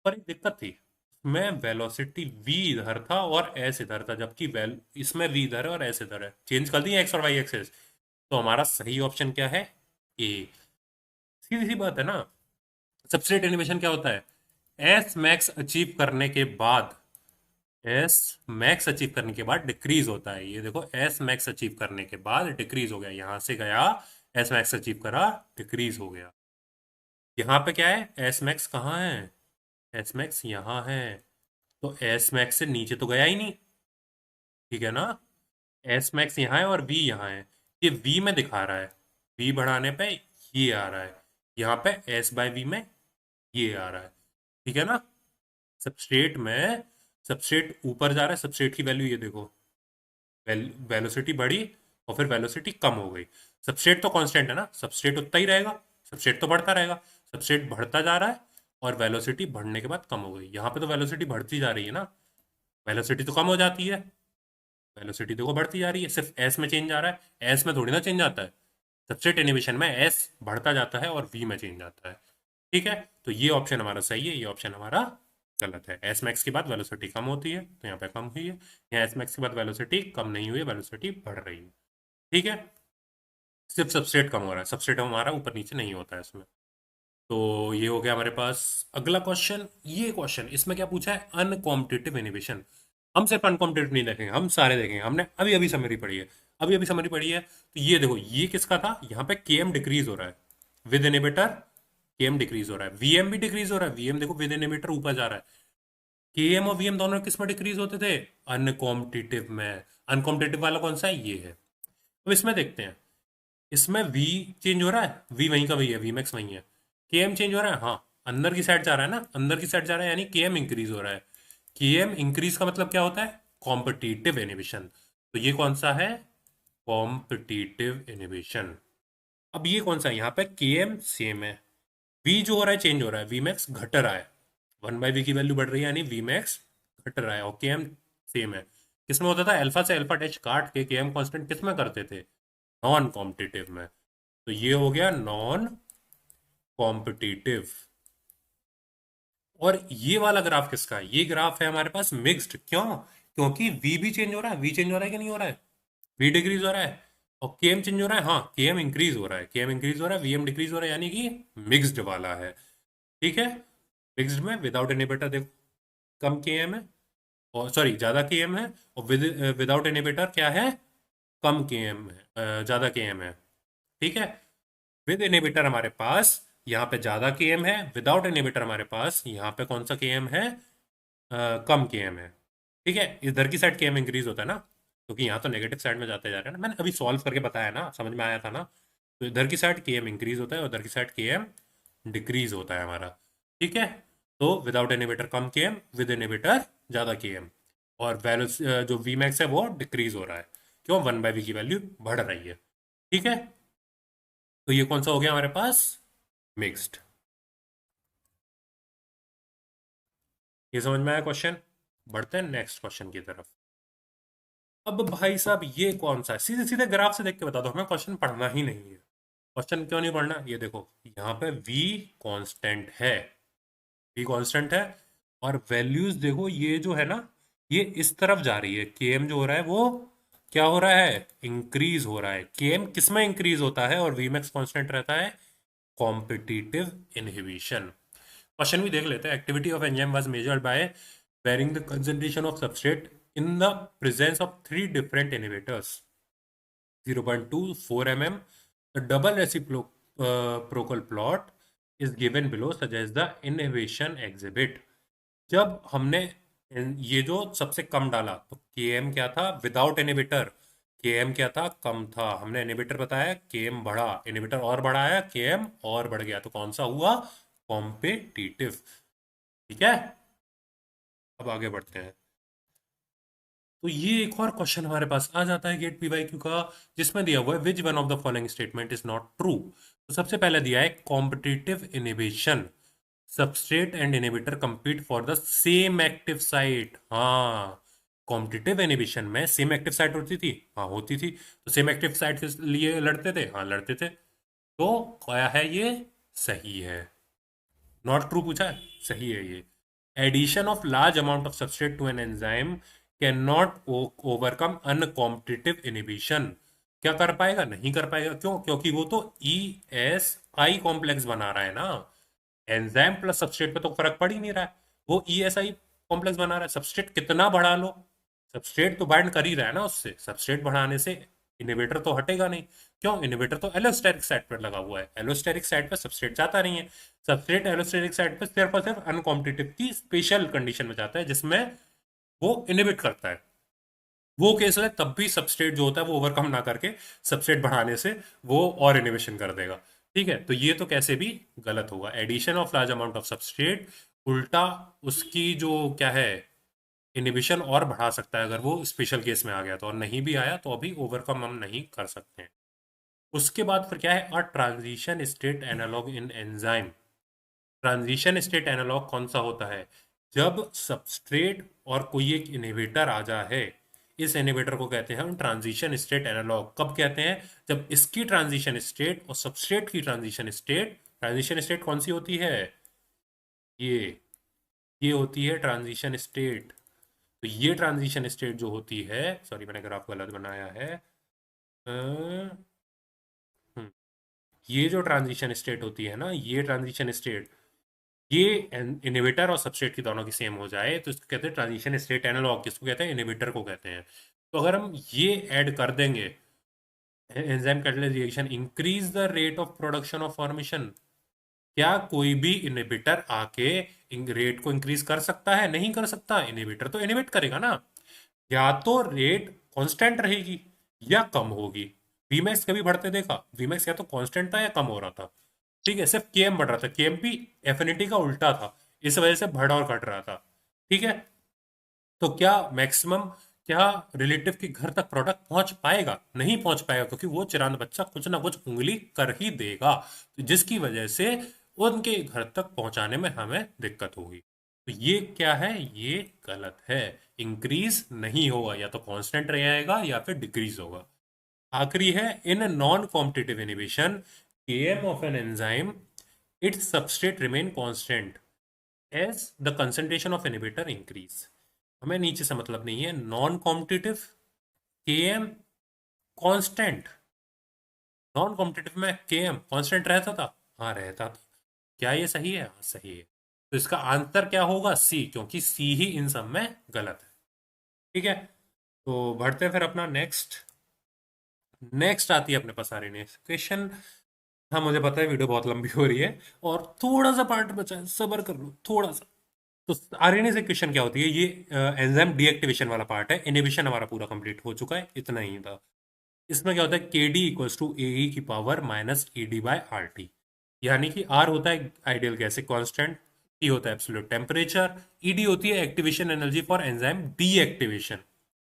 पर एक दिक्कत थी, मैं वेलोसिटी v इधर था और s इधर था, जबकि वेल इसमें v इधर है और s इधर है, चेंज कर दी x और y एक्सेस। तो हमारा सही ऑप्शन क्या है? ए। सीधी सी बात है ना। सबस्ट्रेट एनिमेशन क्या होता है? एस मैक्स अचीव करने के बाद, एस मैक्स अचीव करने के बाद डिक्रीज होता है। ये देखो, एस मैक्स अचीव करने के बाद डिक्रीज हो गया, यहां से गया, एस मैक्स अचीव करा, डिक्रीज हो गया। यहाँ पे क्या है? एस मैक्स कहाँ है? एस मैक्स यहाँ है। तो एस मैक्स से नीचे तो गया ही नहीं, ठीक है ना? एस मैक्स यहाँ है और वी यहाँ है, ये वी में दिखा रहा है, वी बढ़ाने पे ये आ रहा है, यहाँ पे एस बाय वी में ये आ रहा है, ठीक है ना? सबस्ट्रेट में, सबस्ट्रेट ऊपर जा रहा है, सबस्ट्रेट की वैल्यू ये देखो, वेलोसिटी बढ़ी और फिर वेलोसिटी कम हो गई। सबस्ट्रेट तो कांस्टेंट है ना, सबस्ट्रेट उतना ही रहेगा, सबस्ट्रेट तो बढ़ता रहेगा, सबस्ट्रेट बढ़ता जा रहा है और वेलोसिटी बढ़ने के बाद कम हो गई। यहाँ पे तो वेलोसिटी बढ़ती जा रही है ना, वेलोसिटी तो कम हो जाती है, वेलोसिटी देखो बढ़ती जा रही है, सिर्फ एस में चेंज आ रहा है, एस में थोड़ी ना चेंज आता है। सबस्ट्रेट एनिमेशन में एस बढ़ता जाता है और वी में चेंज आता है। ठीक है, तो ये ऑप्शन हमारा सही है, ये ऑप्शन हमारा गलत है। एस मैक्स के बाद वेलोसिटी कम होती है, तो यहाँ पे कम हुई है, यहाँ एस मैक्स के बाद वेलोसिटी कम नहीं हुई है, वेलोसिटी बढ़ रही है। ठीक है, सिर्फ सबस्ट्रेट कम हो रहा है, सबस्ट्रेट हमारा ऊपर नीचे नहीं होता है इसमें। तो ये हो गया हमारे पास। अगला क्वेश्चन, ये क्वेश्चन इसमें क्या पूछा है? Uncompetitive inhibition. हम सिर्फ अनकॉम्पिटिटिव नहीं देखेंगे, हम सारे देखेंगे। हमने अभी अभी समरी पढ़ी है, अभी अभी समरी पढ़ी है। तो ये देखो, ये किसका था? यहाँ पे के एम डिक्रीज हो रहा है विद इनिबिटर, के एम डिक्रीज हो रहा है, वीएम भी डिक्रीज हो रहा है, वीएम देखो विद इनिबिटर ऊपर जा रहा है। के एम और वीएम दोनों किस में डिक्रीज होते थे? अनकॉम्पिटिटिव में। अनकॉम्पिटिटिव वाला कौन सा है? ये है। अब इसमें देखते हैं, इसमें v चेंज हो रहा है, v वहीं का वही है, v मैक्स वहीं है। km चेंज हो रहा है, हाँ, अंदर की साइड जा रहा है ना, अंदर की साइड जा रहा है, यानी km इंक्रीज हो रहा है। km इंक्रीज का मतलब क्या होता है? Competitive inhibition. तो ये कौन सा है? Competitive inhibition. अब ये कौन सा है? यहाँ पे km सेम है, v जो हो रहा है चेंज हो रहा है, v मैक्स घट रहा है, 1/v की वैल्यू बढ़ रही है, यानी v मैक्स घट रहा है, और km सेम है। किसमें होता था? अल्फा से अल्फा टच काट के km कांस्टेंट किसमें करते थे? नॉन कॉम्पिटिटिव में। तो ये हो गया नॉन कॉम्पिटिटिव। और ये वाला ग्राफ किसका है? ये ग्राफ है हमारे पास मिक्स्ड। क्यों? क्योंकि वी भी चेंज हो रहा है, वी चेंज हो रहा है कि नहीं हो रहा है? वी डिक्रीज हो रहा है, और केएम चेंज हो रहा है, हाँ, केएम इंक्रीज हो रहा है, केएम इंक्रीज हो रहा है, वीएम डिक्रीज हो रहा है, यानी कि मिक्स्ड वाला है। ठीक है, मिक्स्ड में विदाउट इनहिबिटर देखो कम केएम है, और सॉरी ज्यादा केएम है, और विदाउट इनहिबिटर क्या है? कम केएम है, ज्यादा केएम है। ठीक है, विद इनहिबिटर हमारे पास यहाँ पे ज्यादा केएम है, विदाउट इनहिबिटर हमारे पास यहाँ पे कौन सा केएम है? कम केएम है। ठीक है, इधर की साइड केएम इंक्रीज होता है ना, क्योंकि यहाँ तो नेगेटिव साइड में जाते जा रहे हैं ना, मैंने अभी सॉल्व करके बताया ना, समझ में आया था ना। तो इधर की साइड केएम इंक्रीज होता है, उधर की साइड केएम डिक्रीज होता है हमारा। ठीक है, तो विदाउट इनहिबिटर कम केएम, विद इनहिबिटर ज्यादा केएम, और वैल्यू जो वी मैक्स है वो डिक्रीज हो रहा है। क्यों? 1/v की वैल्यू बढ़ रही है। ठीक है, तो ये कौन सा हो गया हमारे पास? मिक्स्ड। ये समझ में आया क्वेश्चन? बढ़ते हैं नेक्स्ट क्वेश्चन की तरफ। अब भाई साहब ये कौन सा है? सीधे सीधे ग्राफ से देख के बता दो, हमें क्वेश्चन पढ़ना ही नहीं है। क्वेश्चन क्यों नहीं पढ़ना? ये देखो, यहाँ पे v कांस्टेंट है, v कांस्टेंट है, और वैल्यूज देखो, ये जो है ना, ये इस तरफ जा रही है, km जो हो रहा है वो क्या हो रहा है? इंक्रीज हो रहा है। km किस में इंक्रीज होता है और v मैक्स कांस्टेंट रहता है? Competitive inhibition. क्वेश्चन भी देख लेते हैं। Activity of enzyme was measured by varying the concentration of substrate in the presence of 3 different inhibitors, 0.2, 4 mm. The double reciprocal plot is given below, suggest the inhibition exhibit. जब हमने ये जो सबसे कम डाला, तो Km क्या था? विदाउट इनहिबिटर Km क्या था? कम था। हमने इनहिबिटर बताया, Km बढ़ा, इनहिबिटर और बढ़ाया, Km और बढ़ गया, तो कौन सा हुआ? कॉम्पिटिटिव। ठीक है, अब आगे बढ़ते हैं। तो ये एक और क्वेश्चन हमारे पास आ जाता है गेट पीवाईक्यू का, जिसमें दिया हुआ है which one of the following statement is not true. तो सबसे पहले दिया है competitive inhibition, substrate and inhibitor compete for the same active site. हाँ, कॉम्पिटिटिव इनहिबिशन में सेम एक्टिव साइट होती थी, हाँ होती थी। तो सेम एक्टिव साइट के लिए लड़ते थे, हाँ लड़ते थे। तो क्या है ये? सही है। नॉट ट्रू पूछा है, सही है ये। Addition of large amount of substrate to an enzyme can not overcome uncompetitive inhibition. क्या कर पाएगा? नहीं कर पाएगा। क्यों? क्योंकि वो तो ई एस आई कॉम्प्लेक्स बना रहा है ना। एंजाइम प्लस सबस्ट्रेट पे तो फर्क पड़ ही नहीं रहा है। वो ई एस आई कॉम्प्लेक्स बना रहा है। सबस्ट्रेट कितना बढ़ा लो, सबस्ट्रेट तो बाइंड कर ही रहा है ना उससे। सबस्ट्रेट बढ़ाने से इनहिबिटर तो हटेगा नहीं। क्यों? इनहिबिटर तो एलोस्टेरिक साइड पर लगा हुआ है, एलोस्टेरिक साइड पर सबस्ट्रेट जाता नहीं है। सबस्ट्रेट एलोस्टेरिक साइड पर सिर्फ और सिर्फ अनकॉम्पिटिटिव की स्पेशल कंडीशन में जाता है, जिसमें वो इनहिबिट करता है। वो केस है तब भी सबस्ट्रेट जो होता है वो ओवरकम ना करके सबस्ट्रेट बढ़ाने से वो और इनिबिशन कर देगा। ठीक है, तो ये तो कैसे भी गलत होगा। Addition of large amount of substrate उल्टा उसकी जो क्या है, इनिबिशन और बढ़ा सकता है अगर वो स्पेशल केस में आ गया तो। और नहीं भी आया तो अभी ओवरकम हम नहीं कर सकते हैं। उसके बाद फिर क्या है? A transition state analog in enzyme. Transition state analog कौन सा होता है? जब सबस्ट्रेट और कोई एक इनहिबिटर आ जाए, इस इनहिबिटर को कहते हैं हम ट्रांजिशन स्टेट एनालॉग। कब कहते हैं? जब इसकी ट्रांजिशन स्टेट और सबस्ट्रेट की ट्रांजिशन स्टेट कौन सी होती है? ये ये होती है ट्रांजिशन स्टेट। तो ये ट्रांजिशन स्टेट जो होती है, सॉरी मैंने ग्राफ गलत बनाया है। अ, हम्म, ये जो ट्रांजिशन स्टेट होती है ना, ये ट्रांजिशन स्टेट, ये इनहिबिटर और सबस्ट्रेट की दोनों की सेम हो जाए तो इसको कहते हैं ट्रांजिशन स्टेट एनालॉग। किसको कहते हैं? इनहिबिटर को कहते हैं। तो अगर हम ये ऐड कर देंगे, enzyme catalysis reaction increase the rate of production of formation. क्या कोई भी इनहिबिटर आके रेट को इंक्रीज कर सकता है? नहीं कर सकता। इनहिबिटर तो इनहिबिट करेगा ना। या तो रेट कांस्टेंट रहेगी या कम होगी। वीमैक्स कभी बढ़ते देखा? वीमैक्स या तो कांस्टेंट था या कम हो रहा था। ठीक है, सिर्फ केएम बढ़ रहा था। केएम भी एफिनिटी का उल्टा था, इस वजह से बढ़ और घट रहा था। ठीक है, तो क्या मैक्सिमम, क्या रिलेटिव के घर तक प्रोडक्ट पहुंच पाएगा? नहीं पहुंच पाएगा, क्योंकि वो चिरांद बच्चा कुछ ना कुछ उंगली कर ही देगा, तो जिसकी वजह से उनके घर तक पहुंचाने में हमें दिक्कत होगी। तो ये क्या है? ये गलत है। इंक्रीज नहीं होगा, या तो कांस्टेंट रहेगा या फिर डिक्रीज होगा। आखिरी है, in non competitive inhibition KM of an enzyme its substrate remain constant as the concentration of inhibitor increase. हमें नीचे से मतलब नहीं है। Non competitive KM constant, non competitive में केएम कांस्टेंट रहता था, हाँ रहता था। क्या ये सही है? हाँ सही है। तो इसका आंसर क्या होगा? सी, क्योंकि सी ही इन सब में गलत है। ठीक है, तो बढ़ते हैं फिर अपना नेक्स्ट। नेक्स्ट आती है अपने पास आरएनए क्वेश्चन। हाँ मुझे पता है वीडियो बहुत लंबी हो रही है और थोड़ा सा पार्ट बचा है, सब्र कर लो थोड़ा सा। तो आरएनए से क्वेश्चन क्या होती है? ये एंजाइम डीएक्टिवेशन वाला पार्ट है। इनहिबिशन हमारा पूरा कंप्लीट हो चुका है, इतना ही था। इसमें क्या होता है? के डी इक्वल्स टू ए ई की power minus E D by R T. यानी कि आर होता है आइडियल गैस कांस्टेंट, टी होता है एब्सोल्यूट टेम्परेचर, ई डी होती है activation energy for enzyme deactivation,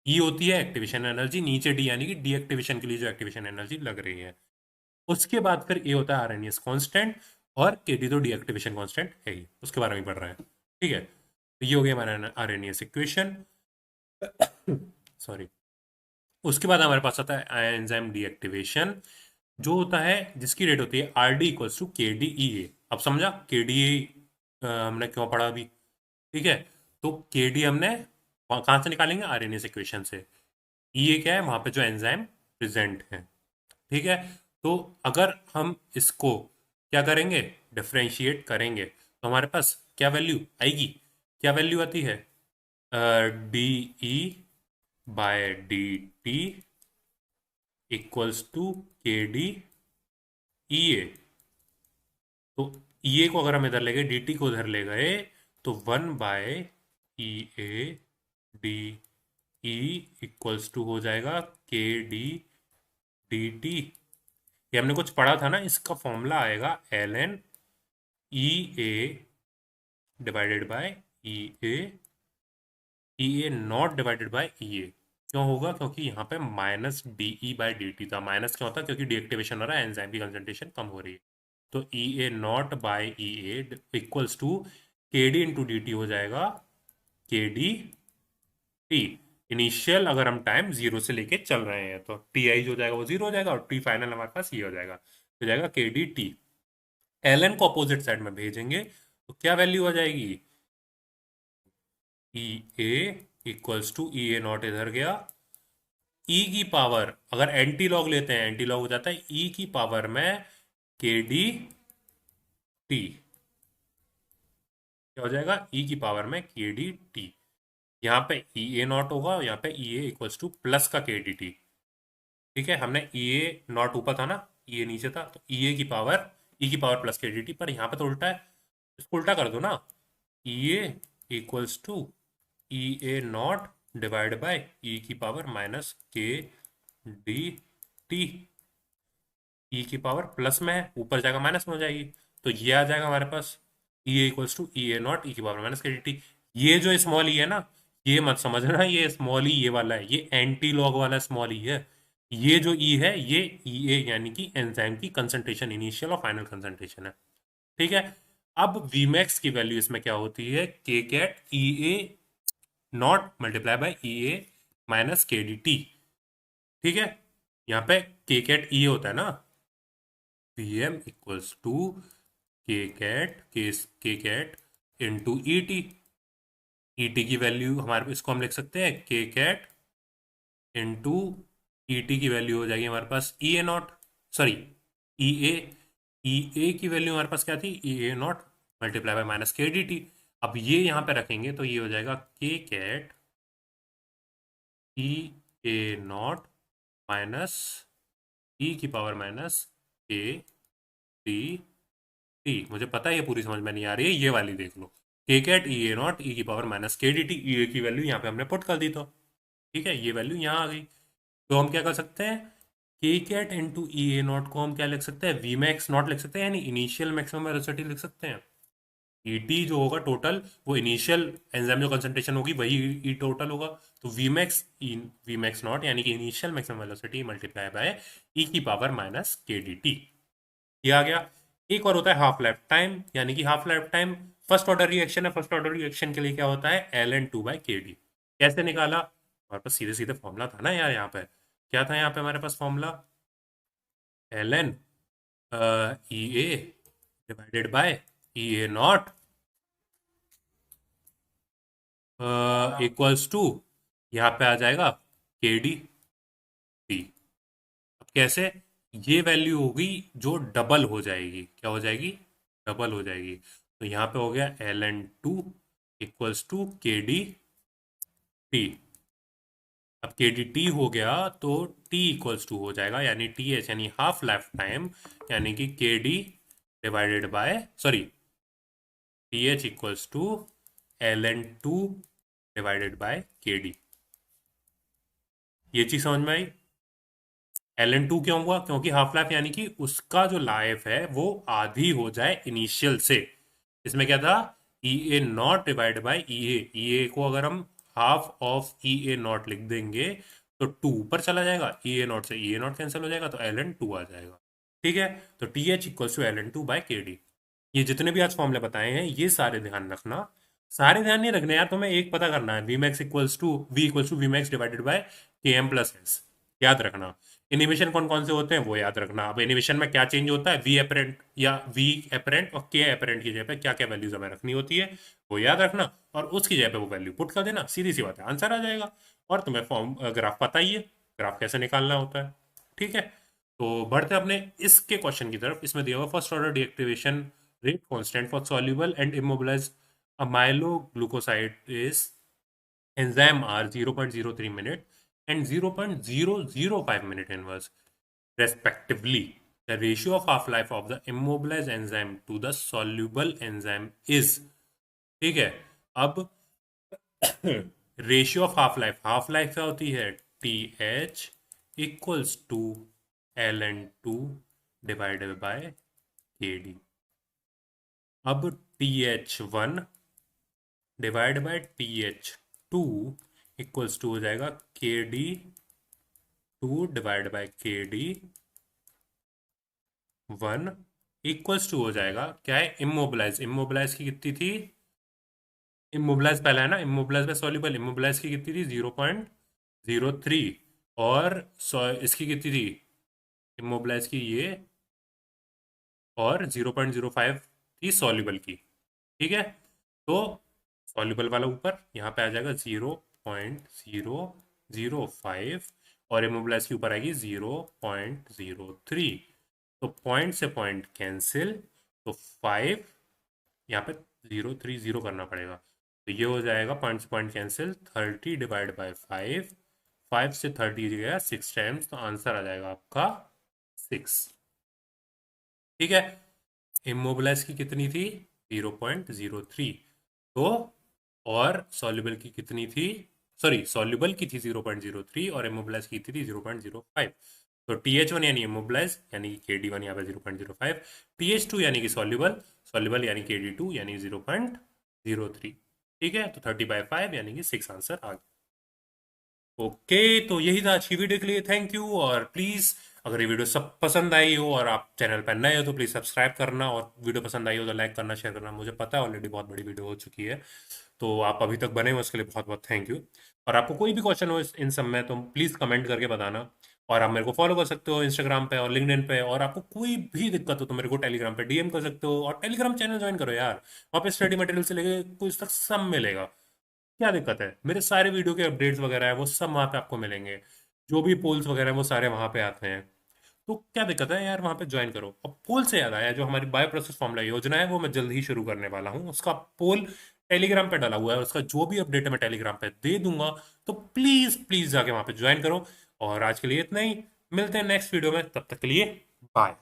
E होती है एक्टिवेशन एनर्जी, नीचे डी यानी कि डीएक्टिवेशन के लिए जो एक्टिवेशन एनर्जी लग रही है। उसके बाद फिर ए होता है आरएनएस कांस्टेंट, और के डी तो डीएक्टिवेशन कांस्टेंट है ही, उसके बारे में पढ़ रहे हैं। ठीक है, तो ये हो गया हमारा आरएनएस इक्वेशन। सॉरी। उसके बाद हमारे पास आता है एंजाइम डीएक्टिवेशन, जो होता है जिसकी रेट होती है R D equals to K D E ए। अब समझा के डी हमने क्यों पढ़ा अभी? ठीक है, तो के डी हमने कहाँ से निकालेंगे? आरएनएस इक्वेशन से। ई ए क्या है? वहां पे जो एंजाइम प्रेजेंट है। ठीक है, तो अगर हम इसको क्या करेंगे? डिफरेंशिएट करेंगे तो हमारे पास क्या वैल्यू आएगी? क्या वैल्यू आती है? D E by D T equals to K D E A. तो ई ए को अगर हम इधर ले गए, डी टी को उधर ले गए, तो 1 by E A D E equals to हो जाएगा के डी डी टी। ये हमने कुछ पढ़ा था ना, इसका फॉर्मूला आएगा L N E A divided by E A, E A not divided by E A. क्यों होगा? क्योंकि यहाँ पे minus D E by D T था। माइनस क्यों होता है? क्योंकि डीएक्टिवेशन हो रहा है, एंजाइम की कंसंट्रेशन कम हो रही है। तो E A not by E A equals to K D into D T हो जाएगा के डी टी। इनिशियल अगर हम टाइम जीरो से लेके चल रहे हैं तो टी आई जो जाएगा वो जीरो हो जाएगा और टी फाइनल हमारे पास ये हो जाएगा K D T. L N को अपोजिट साइड में भेजेंगे तो क्या वैल्यू आ जाएगी, E A equals to E A not इधर गया, ई की पावर अगर एंटी लॉग लेते हैं एंटी लॉग हो जाता है ई की पावर में के डी टी। क्या हो जाएगा, ई की पावर में के डी टी। यहाँ पे ई ए नॉट होगा और यहाँ पे ई ए इक्वल्स टू प्लस का के डी टी। ठीक है, हमने ई ए नॉट ऊपर था ना, ई ए नीचे था, तो ई ए की पावर ई की पावर प्लस के डी टी, पर यहाँ पे तो उल्टा है, इसको उल्टा कर दो ना, E A equals to E A not divide by E की power minus K D T. E की पावर प्लस में है, ऊपर जाएगा माइनस में हो जाएगी, तो ये आ जाएगा हमारे पास E A equals to E A not E की power minus K D T. ये जो स्मॉल ई है ना, ये मत समझना ये स्मॉल ई ये वाला है, ये एंटी लॉग वाला स्मॉल ई है। ये जो ई है ये ई ए यानी कि एंजाइम की कंसंट्रेशन, इनिशियल और फाइनल कंसंट्रेशन है। ठीक है, अब वीमैक्स की वैल्यू इसमें क्या होती है, K cat E A naught multiply by E A minus K D T. ठीक है, यहाँ पे के कैट ई होता है ना, V M equals to K cat into E T. E T की वैल्यू हमारे, इसको हम लिख सकते हैं K cat into E T की वैल्यू हो जाएगी हमारे पास E A not, sorry E A, E ए की वैल्यू हमारे पास क्या थी, ई A naught multiply bye minus K D T. अब ये यहाँ पे रखेंगे तो ये हो जाएगा K cat E A not minus E की power minus K D T. मुझे पता है ये पूरी समझ में नहीं आ रही है, ये वाली देख लो, के cat E A not E की power minus K D T. ई ए की वैल्यू यहाँ पे हमने पुट कर दी, तो ठीक है ये वैल्यू यहाँ आ गई। तो हम क्या कर सकते हैं, K cat into E A naught को हम क्या लिख सकते हैं, वी मैक्स नॉट लिख सकते हैं, यानी इनिशियल मैक्सिमम वेलोसिटी लिख सकते हैं। ई टी जो होगा टोटल, वो इनिशियल एंजाइम जो कंसंट्रेशन होगी वही ई टोटल होगा, तो वी मैक्स नॉट यानी कि initial maximum velocity multiply by E की power minus K D T. ये आ गया। एक और होता है हाफ लाइफ टाइम, यानी कि half life time first order reaction है, फर्स्ट ऑर्डर रिएक्शन के लिए क्या होता है, L N two by K D. कैसे निकाला, हमारे पास सीधे सीधे फॉर्मूला था ना यार, यहाँ पे क्या था, यहाँ पे हमारे पास formula L N E A divided by E A not equals to, यहाँ पे आ जाएगा के डी टी। अब कैसे, ये वैल्यू होगी जो डबल हो जाएगी, क्या हो जाएगी, डबल हो जाएगी। तो यहाँ पे हो गया L N two equals to K D T. अब के डी टी हो गया तो टी इक्वल्स टू हो जाएगा, यानी टी एच यानी हाफ लाइफ टाइम, यानी कि K D divided by, sorry T H equals to L N two divided by K D. ये चीज समझ में आई। एल एन टू क्यों हुआ, क्योंकि हाफ लाइफ यानी कि उसका जो लाइफ है वो आधी हो जाए इनिशियल से। इसमें क्या था, ई A not divide by E ए को अगर हम half of E A not लिख देंगे तो टू ऊपर चला जाएगा, ई ए नॉट से ई ए नॉट कैंसिल हो जाएगा, तो एल एन टू आ जाएगा। ठीक है, तो T H equals to L N two by K D. ये जितने भी आज फॉर्मूले बताए हैं ये सारे ध्यान रखना, सारे ध्यान नहीं रखने यार, तुम्हें एक पता करना है, V max equals to V max divided by K M plus S, याद रखना। एनिमेशन कौन कौन से होते हैं वो याद रखना। अब एनिमेशन में क्या चेंज होता है, वी एपरेंट या वी एपरेंट और के एपरेंट की जगह पे क्या क्या वैल्यूज हमें रखनी होती है वो याद रखना, और उसकी जगह पे वो वैल्यू पुट कर देना, सीधी सी बात है, आंसर आ जाएगा। और तुम्हें फॉर्म ग्राफ पता ही है, ग्राफ कैसे निकालना होता है। ठीक है, तो बढ़ते अपने इसके क्वेश्चन की तरफ। इसमें दिया हुआ first order deactivation rate constant for soluble and immobilized amyloglucosidase enzyme are 0.03 minute and 0.005 minute inverse respectively. The ratio of half life of the immobilized enzyme to the soluble enzyme is, ठीक है, अब ratio of half life क्या होती है, T H equals to L N two divided by K D. अब T H one divide by T H two equals to हो जाएगा K D two divide by K D one equals to हो जाएगा क्या है, immobilise. Immobilise की कितनी थी, इमोबिलाइज पहला है ना, इमोबिलाइज में सॉल्युबल, इमोबिलाइज की कितनी थी 0.03, और इसकी कितनी थी इमोबिलाइज की ये, और 0.05 थी सॉल्युबल की। ठीक है, तो सॉल्युबल वाला ऊपर यहाँ पे आ जाएगा 0.005, और इमोबिलाइज के ऊपर आएगी 0.03। तो पॉइंट से पॉइंट कैंसिल, तो 5, यहाँ पे 030 करना पड़ेगा, तो ये हो जाएगा पॉइंट से पॉइंट कैंसिल, 30 डिवाइड बाय 5, 5 से 30 गया 6 टाइम्स, तो आंसर आ जाएगा आपका 6। ठीक है, इमोबिलाइज की कितनी थी 0.03, तो और सॉल्युबल की कितनी थी, सॉरी सॉल्युबल की थी 0.03 और इमोबिलाइज की थी 0.05। तो TH1 यानी इमोबिलाइज यानी कि KD1 यहाँ पे 0.05, TH2 यानी कि सॉल्युबल, सॉल्युबल यानी KD2 यानी 0.03। ठीक है, तो 30/5 यानी कि 6 आंसर आ गया। ओके, तो यही था आज की वीडियो के लिए, थैंक यू। और प्लीज़ अगर ये वीडियो सब पसंद आई हो और आप चैनल पर नए हो तो प्लीज़ सब्सक्राइब करना, और वीडियो पसंद आई हो तो लाइक करना, शेयर करना। मुझे पता है ऑलरेडी बहुत बड़ी वीडियो हो चुकी है, तो आप अभी तक बने हो उसके लिए बहुत बहुत थैंक यू। और आपको कोई भी क्वेश्चन हो इन सब में तो प्लीज़ कमेंट करके बताना। और आप मेरे को फॉलो कर सकते हो इंस्टाग्राम पे और लिंक्डइन पे, और आपको कोई भी दिक्कत हो तो मेरे को टेलीग्राम पे DM कर सकते हो, और टेलीग्राम चैनल ज्वाइन करो यार, वहाँ पे स्टडी मटेरियल से लेके कुछ तक सब मिलेगा। क्या दिक्कत है, मेरे सारे वीडियो के अपडेट्स वगैरह है वो सब वहाँ पे आपको मिलेंगे, जो भी पोल्स वगैरह है वो सारे वहाँ पे आते हैं। तो क्या दिक्कत है यार, वहाँ पे ज्वाइन करो। अब पोल से याद आया, जो हमारी बायो प्रोसेस फॉर्मूला योजना है वो मैं जल्द ही शुरू करने वाला हूँ, उसका पोल टेलीग्राम पे डाला हुआ है, उसका जो भी अपडेट है मैं टेलीग्राम पे दे दूंगा। तो प्लीज़ प्लीज़ जाके वहाँ पे ज्वाइन करो। और आज के लिए इतना ही, मिलते हैं नेक्स्ट वीडियो में, तब तक के लिए बाय।